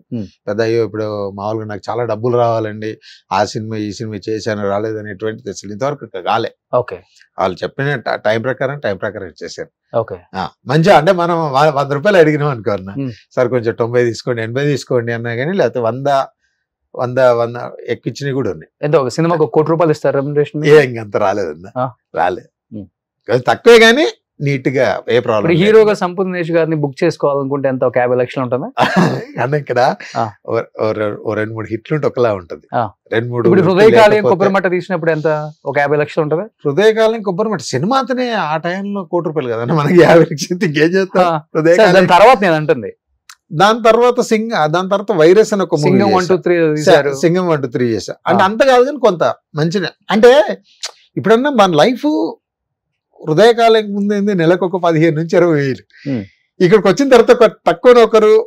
పెద్ద అయ్యో ఇప్పుడు మామూలుగా నాకు చాలా డబ్బులు రావాలండి, ఆ సినిమా ఈ సినిమా చేశాను రాలేదు అనేటువంటి తెచ్చారు, ఇంతవరకు కాలే. ఓకే, వాళ్ళు చెప్పిన టైం ప్రకారం ఇచ్చేసారు. ఓకే, మంచిగా. అంటే మనం 100 రూపాయలు అడిగినాం అనుకోన్నా, సార్ కొంచెం 90 తీసుకోండి 80 తీసుకోండి అన్నా కానీ, లేకపోతే 100 ఎక్కిచ్చినవి కూడా ఉన్నాయి. ఎంతో ఒక సినిమాకు 1 కోటి రూపాయలు ఇస్తారు రెమ్యునరేషన్? ఇంకంత రాలేదన్నా, రాలేదు. తక్కువే కానీ నీట్ గా ఏ ప్రాబ్లం. హీరోగా సంపూర్ణేష్ గారిని బుక్ చేసుకోవాలనుకుంటే ఎంత, ఒక 50 లక్షలు ఉంటుందా? అంటే ఇక్కడ 2-3 హిట్లు ఉంటే ఒకలా ఉంటది. 2-3 ఇప్పుడు హృదయకాలయం కొబ్బరిమట్ట తీసినప్పుడు ఎంత, ఒక 50 లక్షలు ఉంటుందా? హృదయకాలయం కొబ్బరిమట్ట సినిమా అంతనే ఆ టైంలో 1 కోటి రూపాయలు కదండి, మనకి 50 లక్షలు ఇంకేం చేస్తాం. దాని తర్వాత నేను అంటుంది, దాని తర్వాత వైరస్ అని ఒక సింగం 1, 2, 3 తీశారు. సింగం 1, 2, 3 చేశా. అంటే అంత కాదు కానీ కొంత మంచిగా. అంటే ఇప్పుడన్నా మన లైఫ్ హృదయకాలం ముందు నెలకు ఒక 15 నుంచి 20 వేలు, ఇక్కడికి వచ్చిన తర్వాత తక్కువ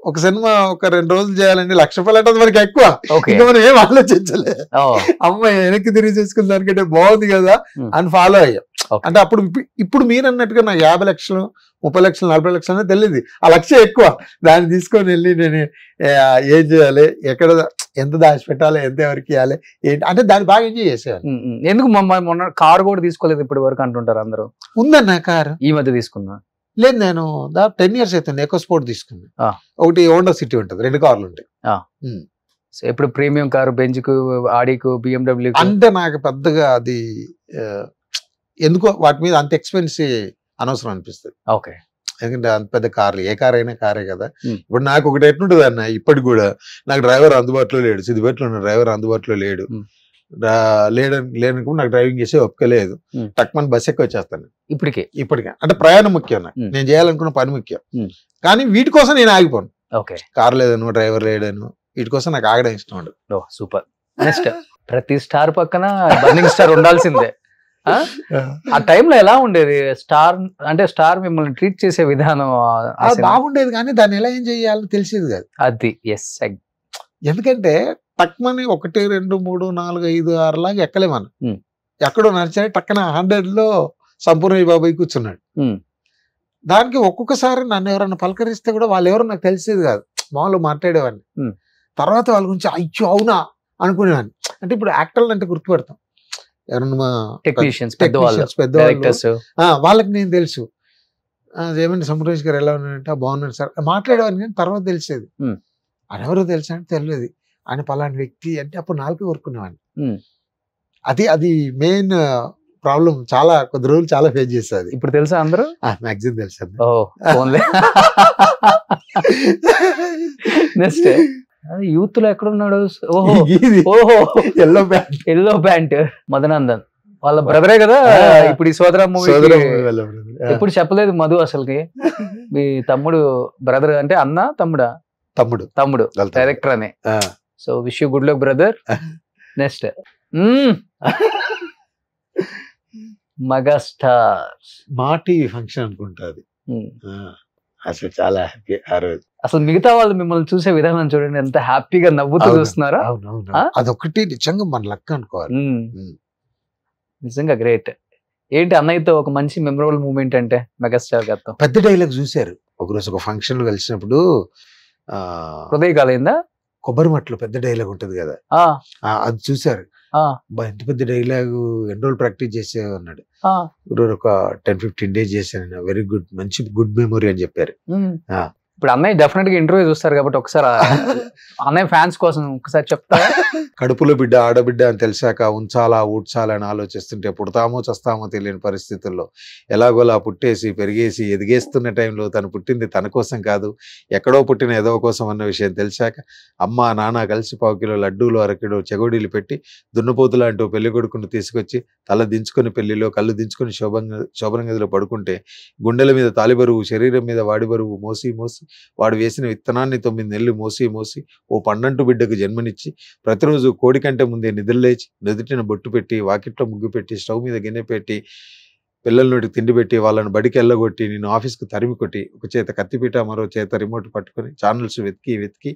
ఒక సినిమా ఒక 2 రోజులు చేయాలండి, 1,00,000 రూపాయలు అంటే మనకి ఎక్కువ. ఇంకా మనం ఏం ఆలోచించలే, అమ్మాయి వెనక్కి తిరిగి చేసుకున్న దానికంటే బాగుంది కదా అని ఫాలో అయ్యాం. అంటే ఇప్పుడు మీరు అన్నట్టుగా నాకు 50 లక్షలు 30 లక్షలు 40 లక్షలు అనేది తెలియదు, ఆ 1,00,000 ఎక్కువ. దాన్ని తీసుకొని వెళ్ళి నేను ఏం చేయాలి, ఎక్కడ ఎంత దాచిపెట్టాలి, ఎంత ఎవరికి ఇవ్వాలి ఏంటి అంటే దాన్ని బాగా ఎంజాయ్ చేసేవాళ్ళు. ఎందుకు మొన్న కారు కూడా తీసుకోలేదు ఇప్పటి వరకు అంటుంటారు అందరూ? ఉందన్న కారు ఈ మధ్య తీసుకున్నా. లేదు, నేను 10 years అవుతుంది ఎకో స్పోర్ట్ తీసుకున్నా. ఒకటి హోండా సిటీ ఉంటుంది, 2 కార్లు ఉంటాయి. ఇప్పుడు ప్రీమియం కారు బెంజ్కు, ఆడీకు, BMW అంటే నాకు పెద్దగా అది ఎందుకో వాటి మీద అంత ఎక్స్పెన్సివ్ అనవసరం అనిపిస్తుంది. ఓకే, ఎందుకంటే అంత పెద్ద కార్లు, ఏ కార్ అయినా కారే కదా. ఇప్పుడు నాకు ఒకటి ఎట్లుంటుంది అన్న, ఇప్పటికి కూడా నాకు డ్రైవర్ అందుబాటులో లేడు, సిద్దిపేటలో ఉన్న డ్రైవర్ అందుబాటులో లేడు, లేనప్పుడు నాకు డ్రైవింగ్ చేసే ఒప్పుకోలేదు. టక్మన్ బస్ ఎక్కి వచ్చేస్తాను ఇప్పటికే. అంటే ప్రయాణం ముఖ్యం, నేను చేయాలనుకున్న పని ముఖ్యం. కానీ వీటి కోసం నేను ఆగిపోను. కార్ లేదను, డ్రైవర్ లేడను, వీటి కోసం నాకు ఆగడం ఇష్టం ఉండదు. సూపర్. నెక్స్ట్, ప్రతి స్టార్ పక్కన బర్నింగ్ స్టార్ ఉండాల్సిందే. ఆ టైంలో ఎలా ఉండేది? స్టార్ మిమ్మల్ని ట్రీట్ చేసే విధానం బాగుండేది, కానీ దాన్ని ఎలా ఏం చేయాలో తెలిసేది కాదు. అది ఎందుకంటే టక్మని 1, 2, 3, 4, 5, 6 లాగా ఎక్కలే మనం. ఎక్కడో నడిచాయి టక్కన 100లో సంపూర్ణ బాబాయ్ కూర్చున్నాడు. దానికి ఒక్కొక్కసారి నన్ను ఎవరన్నా పలకరిస్తే కూడా వాళ్ళు ఎవరో నాకు తెలిసేది కాదు, మామూలు మాట్లాడేవాడిని. తర్వాత వాళ్ళ గురించి అయ్యో అవునా అనుకునేవాడిని. అంటే ఇప్పుడు యాక్టర్లు అంటే గుర్తుపెడతాం, ఎవరన్నా టెక్నీషియన్స్ వాళ్ళకి నేను తెలుసు, ఏమంటే సంపూర్ణేష్ గారు ఎలా ఉన్నారంటే బాగున్నాడు సార్ మాట్లాడేవాడిని. కానీ తర్వాత తెలిసేది ఆయన ఎవరో తెలుసా అంటే తెలియదు, ఆయన పలాంటి వ్యక్తి అంటే అప్పుడు 4 కోరుకునేవాడిని. అది మెయిన్ ప్రాబ్లం. చాలా కొద్ది రోజులు చాలా ఫేస్ చేసేది. ఇప్పుడు తెలుసా అందరూ? మ్యాక్సిమం తెలుసా. నెక్స్ట్, యూత్ లో ఎక్కడున్నాడు? ఎల్లో ప్యాంట్ మదనందన్ వాళ్ళ బ్రదరే కదా. ఇప్పుడు ఈ సోదర మూవీ ఎప్పుడు చెప్పలేదు మధు అసలుకి. మీ తమ్ముడు బ్రదర్ అంటే అన్న తమ్ముడు డైరెక్టర్ అనే. So wish you good luck brother. Next, megastar మా టీవీ ఫంక్షన్ అనుకుంటుంది. అసలు చాలా హ్యాపీ ఆ రోజు. అసలు మిగతా వాళ్ళు మిమ్మల్ని చూసే విధానం చూడండి, ఎంత హ్యాపీగా నవ్వుతూ చూస్తున్నారా. అదొకటి నిజంగా మన లక్ అనుకోవాలి. నిజంగా గ్రేట్. ఏంటి అన్నయ్యతో ఒక మంచి మెమరబుల్ మూమెంట్ అంటే మెగాస్టార్ గారితో? పెద్ద డైలాగ్ చూశారు ఒకరోజు ఒక ఫంక్షన్ లో కలిసినప్పుడు. హృదయకాలైందా? కొబ్బరిమట్టలో పెద్ద డైలాగ్ ఉంటది కదా, అది చూసారు. ఎంత పెద్ద డైలాగ్, ఎన్ని రోజులు ప్రాక్టీస్ చేసే అన్నాడు. ఒక 10-15 days చేశాను. వెరీ గుడ్, మంచి గుడ్ మెమొరీ అని చెప్పారు. ఇప్పుడు అన్నయ్య డెఫినెట్ గా ఇంటర్వ్యూ చూస్తారు కాబట్టి ఒకసారి అన్నయ్య ఫ్యాన్స్ కోసం ఒకసారి చెప్తా. కడుపులో బిడ్డ ఆడబిడ్డ అని తెలిసాక ఉంచాలా ఊడ్చాలా అని ఆలోచిస్తుంటే పుడతామో చస్తామో తెలియని పరిస్థితుల్లో ఎలాగోలా పుట్టేసి పెరిగేసి ఎదిగేస్తున్న టైంలో తను పుట్టింది తన కోసం కాదు, ఎక్కడో పుట్టిన ఏదో కోసం అన్న విషయం తెలిసాక అమ్మ నాన్న కలిసి 1 కిలో లడ్డూలు 1 కిలో చెగోడీలు పెట్టి దున్నపోతులు అంటూ పెళ్లి కొడుకుని తీసుకొచ్చి తల దించుకుని పెళ్లిలో కళ్ళు దించుకుని శోభన గదిలో పడుకుంటే గుండెల మీద తాలి బరువు, శరీరం మీద వాడి బరువు మోసి మోసి వాడు వేసిన విత్తనాన్ని 9 నెలలు మోసి మోసి ఓ పండంటు బిడ్డకు జన్మనిచ్చి ప్రతిరోజు కోడి కంటే ముందే నిద్రలేచి నుదుటిన బొట్టు పెట్టి వాకిట్లో ముగ్గు పెట్టి స్టవ్ మీద గిన్నె పెట్టి పిల్లల నోటికి తిండి పెట్టి వాళ్ళని బడికి వెళ్ళగొట్టి నేను ఆఫీస్కి తరిమి కొట్టి ఒక చేత కత్తిపీట మరో చేత రిమోట్ పట్టుకొని ఛానల్స్ వెతికి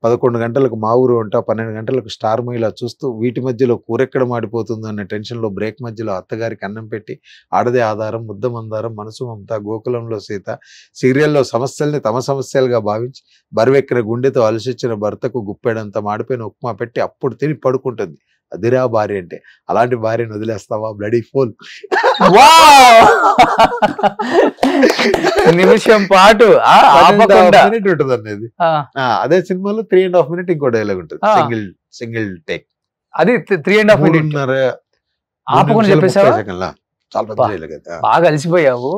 11 గంటలకు మా ఊరు వంట 12 గంటలకు స్టార్ మహిళ చూస్తూ వీటి మధ్యలో కూరెక్కడ మాడిపోతుందో అనే టెన్షన్లో బ్రేక్ మధ్యలో అత్తగారికి అన్నం పెట్టి ఆడదే ఆధారం ముద్ద మందారం మనసు మమత గోకులంలో సీత సీరియల్లో సమస్యల్ని తమ సమస్యలుగా భావించి బరువెక్కిన గుండెతో అలసిచ్చిన భర్తకు గుప్పెడంత మాడిపోయిన ఉప్మా పెట్టి అప్పుడు తిని పడుకుంటుంది. అదిరా భార్య అంటే. అలాంటి భార్యను వదిలేస్తావా బ్లడీ ఫోల్. నిమిషం పాటు ఉంటుంది అనేది. అదే సినిమాలో 3.5 minutes ఇంకో డైలాగ్ ఉంటుంది, సింగిల్ టేక్. అది 3.5 minutes ఆపకుండా చెప్పేసావా? చాలా పెద్ద డైలాగ్. బాగా అలసిపోయావు.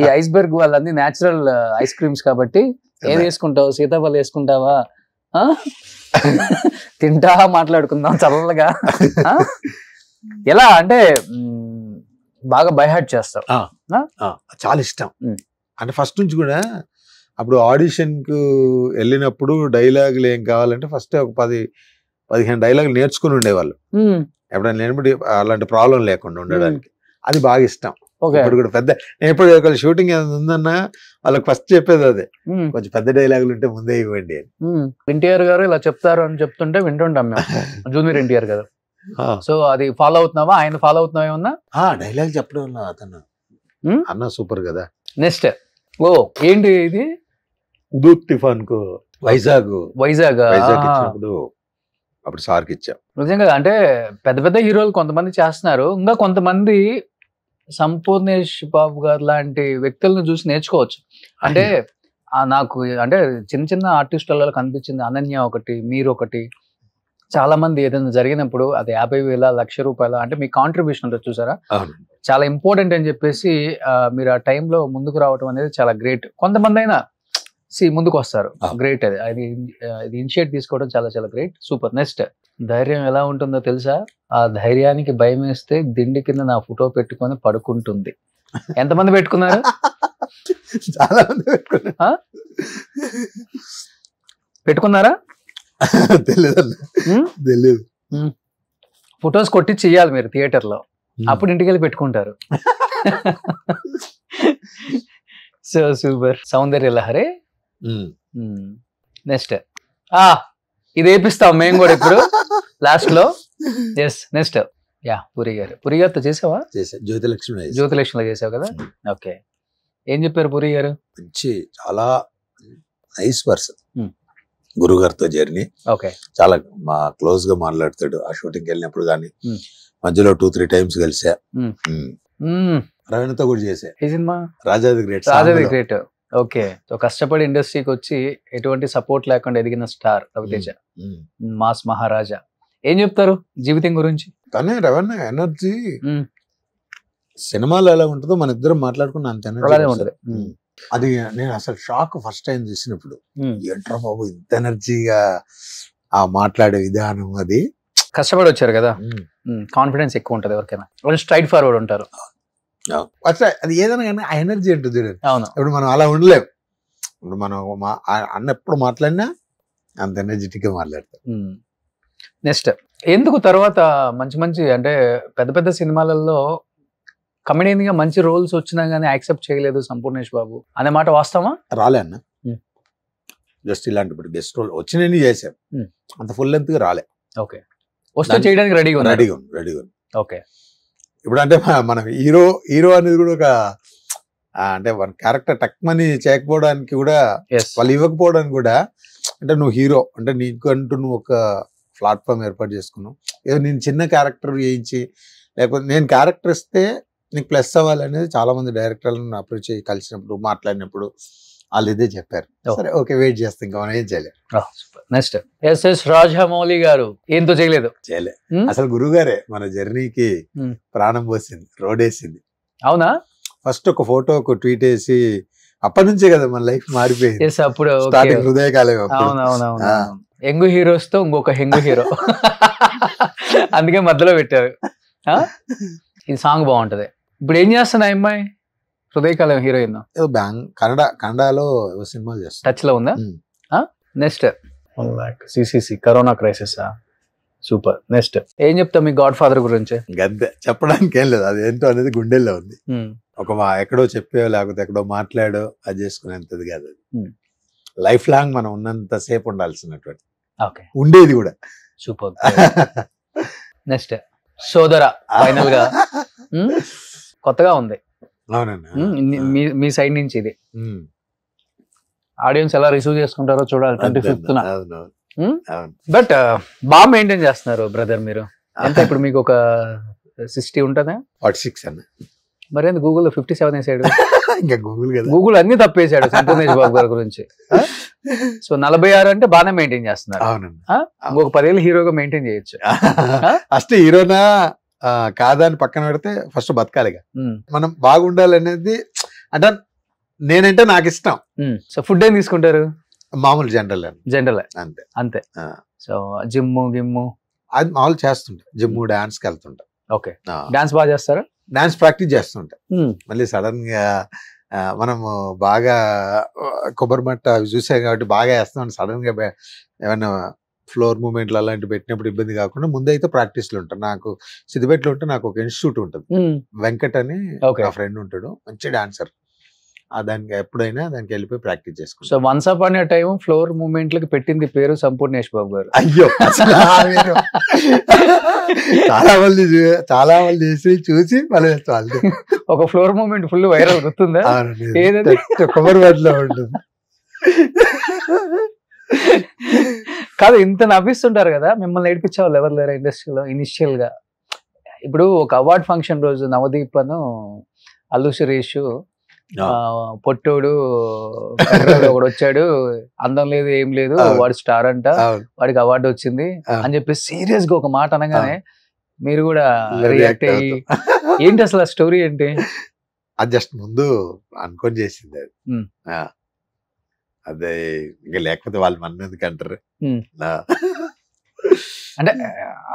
ఈ ఐస్బర్గ్ వాళ్ళన్నీ న్యాచురల్ ఐస్ క్రీమ్స్ కాబట్టి ఏం వేసుకుంటావు? సీతాఫలం వేసుకుంటావా? తింటా మాట్లాడుకుందాం చల్లగా. ఎలా అంటే బాగా బైహార్ట్ చేస్తావు. చాలా ఇష్టం. అంటే ఫస్ట్ నుంచి కూడా అప్పుడు ఆడిషన్ కు వెళ్ళినప్పుడు డైలాగులు ఏం కావాలంటే ఫస్ట్ ఒక 10-15 డైలాగులు నేర్చుకుని ఉండేవాళ్ళు ఎప్పుడైనా నేను అలాంటి ప్రాబ్లం లేకుండా ఉండడానికి. అది బాగా ఇష్టం. ఇప్పుడు కూడా పెద్ద నేను ఎప్పుడు ఒక షూటింగ్ ఉందన్నా వాళ్ళకి ఫస్ట్ చెప్పేది అదే, కొంచెం పెద్ద డైలాగులు ఉంటే ముందే ఇవ్వండి అని. ఎన్టీఆర్ గారు ఇలా చెప్తారు అని చెప్తుంటే వింటుంటాం మేము, జూనియర్ ఎన్టీఆర్ గారు. సో అది ఫాలో అవుతున్నావా? ఆయన ఫాలో అవుతున్నావా ఏమన్నా? డైలాగ్ చెప్పడం అతను అన్న సూపర్ కదా. నెక్స్ట్ ఏంటి ఇది? దూత్ టిఫాన్ కు వైజాగ్ ఇచ్చినప్పుడు అప్పుడు సార్కి ఇచ్చాం. నిజంగా అంటే పెద్ద పెద్ద హీరోలు కొంతమంది చేస్తున్నారు, ఇంకా కొంతమంది సంపూర్ణేష్ బాబు గారు లాంటి వ్యక్తులను చూసి నేర్చుకోవచ్చు. అంటే నాకు అంటే చిన్న చిన్న ఆర్టిస్టులలో కనిపించింది అనన్య ఒకటి, మీరు ఒకటి. చాలా మంది ఏదైనా జరిగినప్పుడు అది 50,000 1,00,000 రూపాయలు అంటే మీ కాంట్రిబ్యూషన్ ఉంటుంది చూసారా, చాలా ఇంపార్టెంట్ అని చెప్పేసి మీరు ఆ టైంలో ముందుకు రావడం అనేది చాలా గ్రేట్. కొంతమంది అయినా ముందుకు వస్తారు, గ్రేట్. అది ఇనిషియేట్ తీసుకోవడం చాలా చాలా గ్రేట్, సూపర్. నెక్స్ట్, ధైర్యం ఎలా ఉంటుందో తెలుసా? ఆ ధైర్యానికి భయం వేస్తే దిండి కింద నా ఫోటో పెట్టుకొని పడుకుంటుంది. ఎంతమంది పెట్టుకున్నారు? చాలా మంది పెట్టుకున్నారా? తెలియదు. ఫొటోస్ కొట్టి చెయ్యాలి మీరు థియేటర్ లో, అప్పుడు ఇంటికి వెళ్ళి పెట్టుకుంటారు. So super. Soundarya Lahari. Next ఇది వేపిస్తాం మేము కూడా ఇప్పుడు లాస్ట్ లో. ఎస్, నెక్స్ట్ పూరి గారితో చేసావా? జ్యోతిలక్ష్మిలో చేసావు కదా. ఓకే, ఏం చెప్పారు పూరి గారు? మంచి చాలా నైస్ పర్సన్. గురుగారితో జర్నీ ఓకే, చాలా క్లోజ్ గా మాట్లాడతాడు. ఆ షూటింగ్ వెళ్ళినప్పుడు కానీ మధ్యలో 2-3 times కలిసా. రవీణతో కూడా చేసా. ఈ సినిమా రాజాది గ్రేట్. ఓకే, సో కష్టపడి ఇండస్ట్రీకి వచ్చి ఎటువంటి సపోర్ట్ లేకుండా ఎదిగిన స్టార్ రవితేజ, మాస్ మహారాజా. ఏం చెప్తారు జీవితం గురించి? కానీ రవణ ఎనర్జీ సినిమాలో ఎలా ఉంటుందో మన ఇద్దరం మాట్లాడుకున్న అంత ఎనర్జీ ఉంటుంది. అది నేను అసలు షాక్ ఫస్ట్ టైం చూసినప్పుడు. ఏంట్రా బాబు ఇంత ఎనర్జీగా ఆ మాట్లాడే విధానం. అది కష్టపడి వచ్చారు కదా, కాన్ఫిడెన్స్ ఎక్కువ ఉంటుంది ఎవరికైనా, స్ట్రైట్ ఫార్వర్డ్ ఉంటారు. అది ఏదైనా కానీ ఆ ఎనర్జీ ఉంటుంది చూడండి. అవును, ఇప్పుడు మనం అలా ఉండలేం. ఇప్పుడు మనం అన్న ఎప్పుడు మాట్లాడినా అంత ఎనర్జెటిక్ గా మాట్లాడతాం. నెక్స్ట్, ఎందుకు తర్వాత మంచి మంచి అంటే పెద్ద పెద్ద సినిమాలలో కమెడియన్ గా మంచి రోల్స్ వచ్చినా గానీ యాక్సెప్ట్ చేయలేదు సంపూర్ణేష్ బాబు అనే మాట వాస్తవా? రాలే అన్న, జస్ట్ ఇలాంటి ఇప్పుడు గెస్ట్ రోల్ వచ్చినవి చేసాం, అంత ఫుల్ లెంత్ గా రాలే. ఓకే, వస్తే చేయడానికి రెడీగా. ఓకే, ఇప్పుడు అంటే మనం హీరో అనేది కూడా ఒక అంటే మన క్యారెక్టర్ టక్మని చేయకపోవడానికి కూడా, వాళ్ళు ఇవ్వకపోవడానికి కూడా, అంటే నువ్వు హీరో అంటే నీకంటూ నువ్వు ఒక ప్లాట్ఫామ్ ఏర్పాటు చేసుకున్నావు. ఏదో నేను చిన్న క్యారెక్టర్ వేయించి, లేకపోతే నేను క్యారెక్టర్ ఇస్తే నీకు ప్లస్ అవ్వాలనేది చాలా మంది డైరెక్టర్లను అప్రోచ్ అయ్యి కలిసినప్పుడు మాట్లాడినప్పుడు వాళ్ళు ఇదే చెప్పారు. సరే ఓకే, వెయిట్ చేస్తాం, ఇంకా మనం ఏం చేయలేదు. నెక్స్ట్, ఎస్ఎస్ రాజమౌళి గారు ఏంతో చేయలేదు. అసలు గురువు గారే మన జర్నీకి ప్రాణం పోసింది, రోడ్ వేసింది. అవునా? ఫస్ట్ ఒక ఫోటో ఒక ట్వీట్ వేసి అప్పటి నుంచే కదా మన లైఫ్ మారిపోయింది. అప్పుడు హృదయకాలం. యంగ్ హీరోస్ తో ఇంకొక యంగ్ హీరో, అందుకే మధ్యలో పెట్టారు. ఈ సాంగ్ బాగుంటది. ఇప్పుడు ఏం చేస్తున్నా అమ్మాయి? హృదయకాలం హీరోయిన్ ఏదో కన్నడలో సినిమాలు చేస్తాను. టచ్ లో ఉందా? Next CCC corona crisis. Super. Next ఏం చెప్తాం మీ గాడ్ ఫాదర్ గురించి? గద్దే చెప్పడానికి ఏం లేదు, అది ఏంటో అనేది గుండెల్లో ఉంది. ఎక్కడో చెప్పో లేకపోతే ఎక్కడో మాట్లాడో అది చేసుకునేంతది కాదు. అది లైఫ్ లాంగ్ మనం ఉన్నంత సేపు ఉండాల్సినటువంటి ఉండేది కూడా. సూపర్. నెక్స్ట్ సోదర ఫైనల్ గా కొత్తగా ఉంది. అవునండి. మీ సైడ్ నుంచి ఇది ఆడియన్స్ ఎలా రిసీవ్ చేసుకుంటారో చూడాలి 25th. బట్ బాగా మెయింటైన్ చేస్తున్నారు బ్రదర్ మీరు. అంటే ఇప్పుడు మీకు ఒక 60 ఉంటుందా? 46 అన్న. మరి ఎందుకు గూగుల్లో 57 వేసాడు? ఇంకా గూగుల్ అన్ని తప్పేసాడు సంపూర్ణేష్ బాబు గారి గురించి. సో 46 అంటే బాగానే మెయింటైన్ చేస్తున్నారు. ఇంకొక 10 ఏళ్ళు హీరోగా మెయింటైన్ చేయొచ్చు. ఫస్ట్ హీరోనా కాదా అని పక్కన పెడితే ఫస్ట్ బతకాలిగా. మనం బాగుండాలనేది అంటే నేనంటే నాకు ఇష్టం. సో ఫుడ్ ఏం తీసుకుంటారు? మామూలు జనరల్ అంతే అంతే. సో జిమ్ గిమ్ము అది మామూలు చేస్తుంటా. జిమ్ డాన్స్ కి వెళ్తుంటా. ఓకే. డాన్స్ బాగా చేస్తారా? డాన్స్ ప్రాక్టీస్ చేస్తుంటా. మళ్ళీ సడన్ గా మనము బాగా కొబ్బరి మట్ట అవి చూసాం కాబట్టి బాగా వేస్తాం. సడన్ గా ఏమైనా ఫ్లోర్ మూమెంట్లు అలాంటివి పెట్టినప్పుడు ఇబ్బంది కాకుండా ముందైతే ప్రాక్టీస్లు ఉంటాను. నాకు సిద్దిపేటలో ఉంటే నాకు ఒక ఇన్స్టిట్యూట్ ఉంటుంది, వెంకట్ అని నా ఫ్రెండ్ ఉంటాడు, మంచి డాన్సర్. దానికి ఎప్పుడైనా దానికి వెళ్ళిపోయి ప్రాక్టీస్ చేసుకుంటాం. So once upon a time floor మూమెంట్లకి పెట్టింది పేరు సంపూర్ణేష్ బాబు గారు. అయ్యో చాలా మంది చేసి చూసి మళ్ళీ ఒక ఫ్లోర్ మూమెంట్ ఫుల్ వైరల్ గుర్తుందా? ఏదంటే కొబ్బరిపేటలో ఉంటుంది. కాదు, ఇంత నవ్విస్తుంటారు కదా, మిమ్మల్ని ఏడిపించే వాళ్ళు ఎవరు లేరా ఇండస్ట్రీలో ఇనిషియల్ గా? ఇప్పుడు ఒక అవార్డ్ ఫంక్షన్ రోజు నవదీప్ అను అల్లు సురేష్ పొట్టోడు ఒకడు వచ్చాడు, అందం లేదు ఏం లేదు, వాడు స్టార్ అంట, వాడికి అవార్డు వచ్చింది అని చెప్పి సీరియస్ గా ఒక మాట అనగానే మీరు కూడా రియాక్ట్ అయ్యి ఏంటి అసలు ఆ స్టోరీ ఏంటి? అది జస్ట్ ముందు అనుకొని చేసింది అది. అదే ఇంకా లేకపోతే వాళ్ళు మన ఎందుకు అంటారు అంటే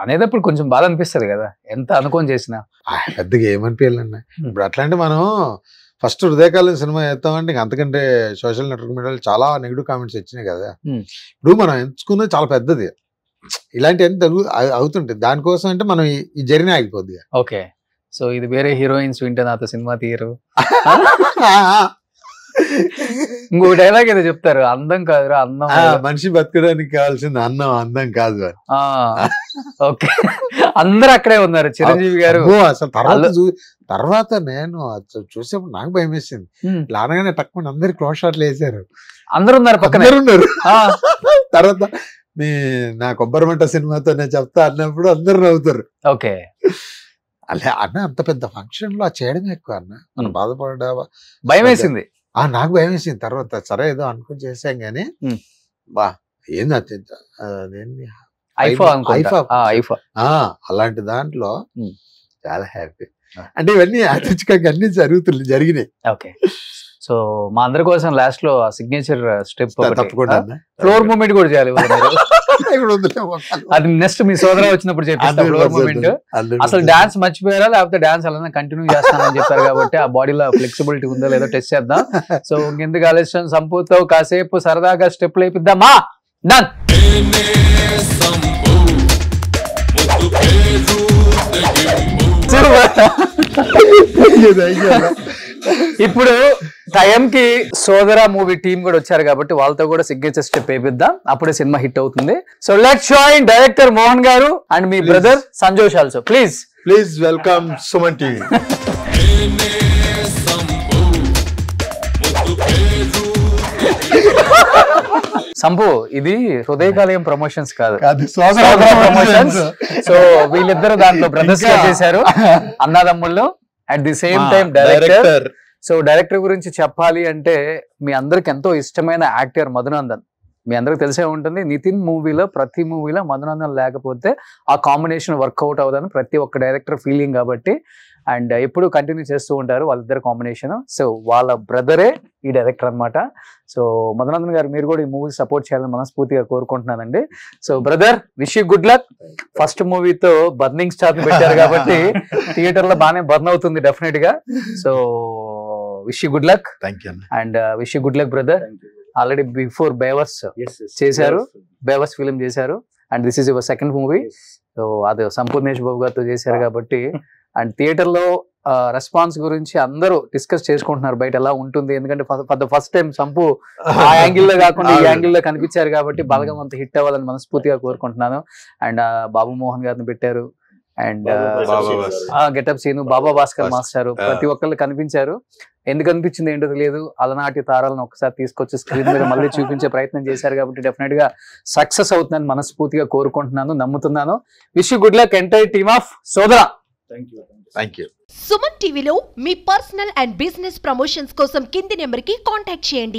అనేటప్పుడు కొంచెం బాధ అనిపిస్తుంది కదా, ఎంత అనుకొని చేసినా. పెద్దగా ఏమనిపించాలన్నా ఇప్పుడు అట్లాంటి మనం ఫస్ట్ హృదయకాలం సినిమా చేస్తామంటే ఇంక అంతకంటే సోషల్ నెట్వర్క్ మీడియాలో చాలా నెగిటివ్ కామెంట్స్ వచ్చినాయి కదా. ఇప్పుడు మనం ఎంచుకున్నది చాలా పెద్దది, ఇలాంటివన్నీ తెలుగు అవుతుంటాయి. దానికోసం అంటే మనం ఈ జర్నీ ఆగిపోద్ది. ఓకే. సో ఇది వేరే హీరోయిన్స్ వింటే నాతో సినిమా తీయరు. ఇంకో డైలాగ్ ఏదో చెప్తారు, అందం కాదురా అందం, మనిషి బతకడానికి కావాల్సింది అన్నం, అందం కాదు. ఓకే, అందరు అక్కడే ఉన్నారు. చిరంజీవి గారు అసలు తర్వాత నేను చూసేప్పుడు నాకు భయం వేసింది. లానగానే తక్కువ అందరు క్లోజ్ షాట్లు వేసారు, అందరు ఉన్నారు పక్కన ఉన్నారు. తర్వాత నా కొబ్బరి మంట సినిమాతో నేను చెప్తా అన్నప్పుడు అందరు నవ్వుతారు. ఓకే. అలా అన్న అంత పెద్ద ఫంక్షన్ లో చేయడం ఎక్కువ అన్న, మనం బాధపడ్డా భయం వేసింది. నాకు భయం వేసింది. తర్వాత సరే ఏదో అనుకుని చేసాం గానీ బా ఏంది అలాంటి దాంట్లో చాలా హ్యాపీ. అంటే ఇవన్నీ యాదృచ్ఛికంగా అన్ని జరిగినాయి. ఓకే. సో మా అందరి కోసం లాస్ట్ లో సిగ్నేచర్ స్టెప్ తప్పకుండా ఫ్లోర్ మూమెంట్ కూడా చేయాలి. అది నెక్స్ట్ మీ సోదరా వచ్చినప్పుడు చెప్పిస్తా ఫ్లోర్ మూమెంట్. అసలు డాన్స్ మర్చిపోయారా లేకపోతే డాన్స్ అలానే కంటిన్యూ చేస్తానని చెప్పారు కాబట్టి ఆ బాడీలో ఫ్లెక్సిబిలిటీ ఉందో లేదో టెస్ట్ చేద్దాం. సో ఇంకెందుకు ఆలస్యం, సంపూతో కాసేపు సరదాగా స్టెప్ లేపిద్దామా? డన్. ఇప్పుడు టైంకి సోదరా మూవీ టీం కూడా వచ్చారు కాబట్టి వాళ్ళతో కూడా సిగ్నేచర్ స్టెప్ వేపిద్దాం, అప్పుడే సినిమా హిట్ అవుతుంది. So let's join director Mohan garu and మీ brother Sanjosh also. Please welcome Suman TV. Sampu, ఇది హృదయకాలయం ప్రమోషన్స్ కాదు, ప్రమోషన్స్. సో వీళ్ళిద్దరు దాంట్లో బ్రదర్స్ చేశారు, అన్నదమ్ముళ్ళు. At the same time director. So director గురించి చెప్పాలి అంటే మీ అందరికి ఎంతో ఇష్టమైన యాక్టర్ మధునందన్. మీ అందరికి తెలిసే ఉంటుంది, నితిన్ మూవీలో ప్రతి మూవీలో మధునందన్ లేకపోతే ఆ కాంబినేషన్ వర్కౌట్ అవుదని ప్రతి ఒక్క డైరెక్టర్ ఫీలింగ్ కాబట్టి, అండ్ ఎప్పుడు కంటిన్యూ చేస్తూ ఉంటారు వాళ్ళిద్దరు కాంబినేషన్. సో వాళ్ళ బ్రదరే ఈ డైరెక్టర్ అనమాట. సో మధునందన్ గారు, మీరు కూడా ఈ మూవీ సపోర్ట్ చేయాలని మనస్ఫూర్తిగా కోరుకుంటున్నానండి. So brother, wish you good luck. First మూవీతో బర్నింగ్ స్టార్ పెట్టారు కాబట్టి థియేటర్ లో బాగానే బర్న్ అవుతుంది డెఫినెట్ గా. So wish you good luck thank you అన్న. And wish you good luck brother. Already before Bevars చేశారు, బేవర్స్ ఫిలిం చేశారు, and this is your second movie. So అది సంపూర్ణేష్ బాబు గారితో చేశారు కాబట్టి, అండ్ థియేటర్ లో రెస్పాన్స్ గురించి అందరూ డిస్కస్ చేసుకుంటున్నారు బయట ఎలా ఉంటుంది, ఎందుకంటే for the first time Sampu ఆ యాంగిల్ లో కాకుండా ఈ యాంగిల్ లో కనిపించారు కాబట్టి బలగం అంత హిట్ అవ్వాలని మనస్ఫూర్తిగా కోరుకుంటున్నాను. అండ్ బాబు మోహన్ గారిని పెట్టారు, and getup Seenu Baba Bhaskar master, ప్రతి ఒక్కళ్ళు కనిపించారు. ఎందుకు అనిపించింది ఏంటో తెలియదు, అలనాటి తారాలను ఒకసారి తీసుకొచ్చి స్క్రీన్ మీద మళ్ళీ చూపించే ప్రయత్నం చేశారు కాబట్టి డెఫినెట్ గా సక్సెస్ అవుతుందని మనస్ఫూర్తిగా కోరుకుంటున్నాను, నమ్ముతున్నాను. Wish you good luck entire team of సోదరా. Thank you. సుమన్ టీవీలో మీ పర్సనల్ అండ్ బిజినెస్ ప్రమోషన్స్ కోసం కింది నెంబర్కి కాంటాక్ట్ చేయండి.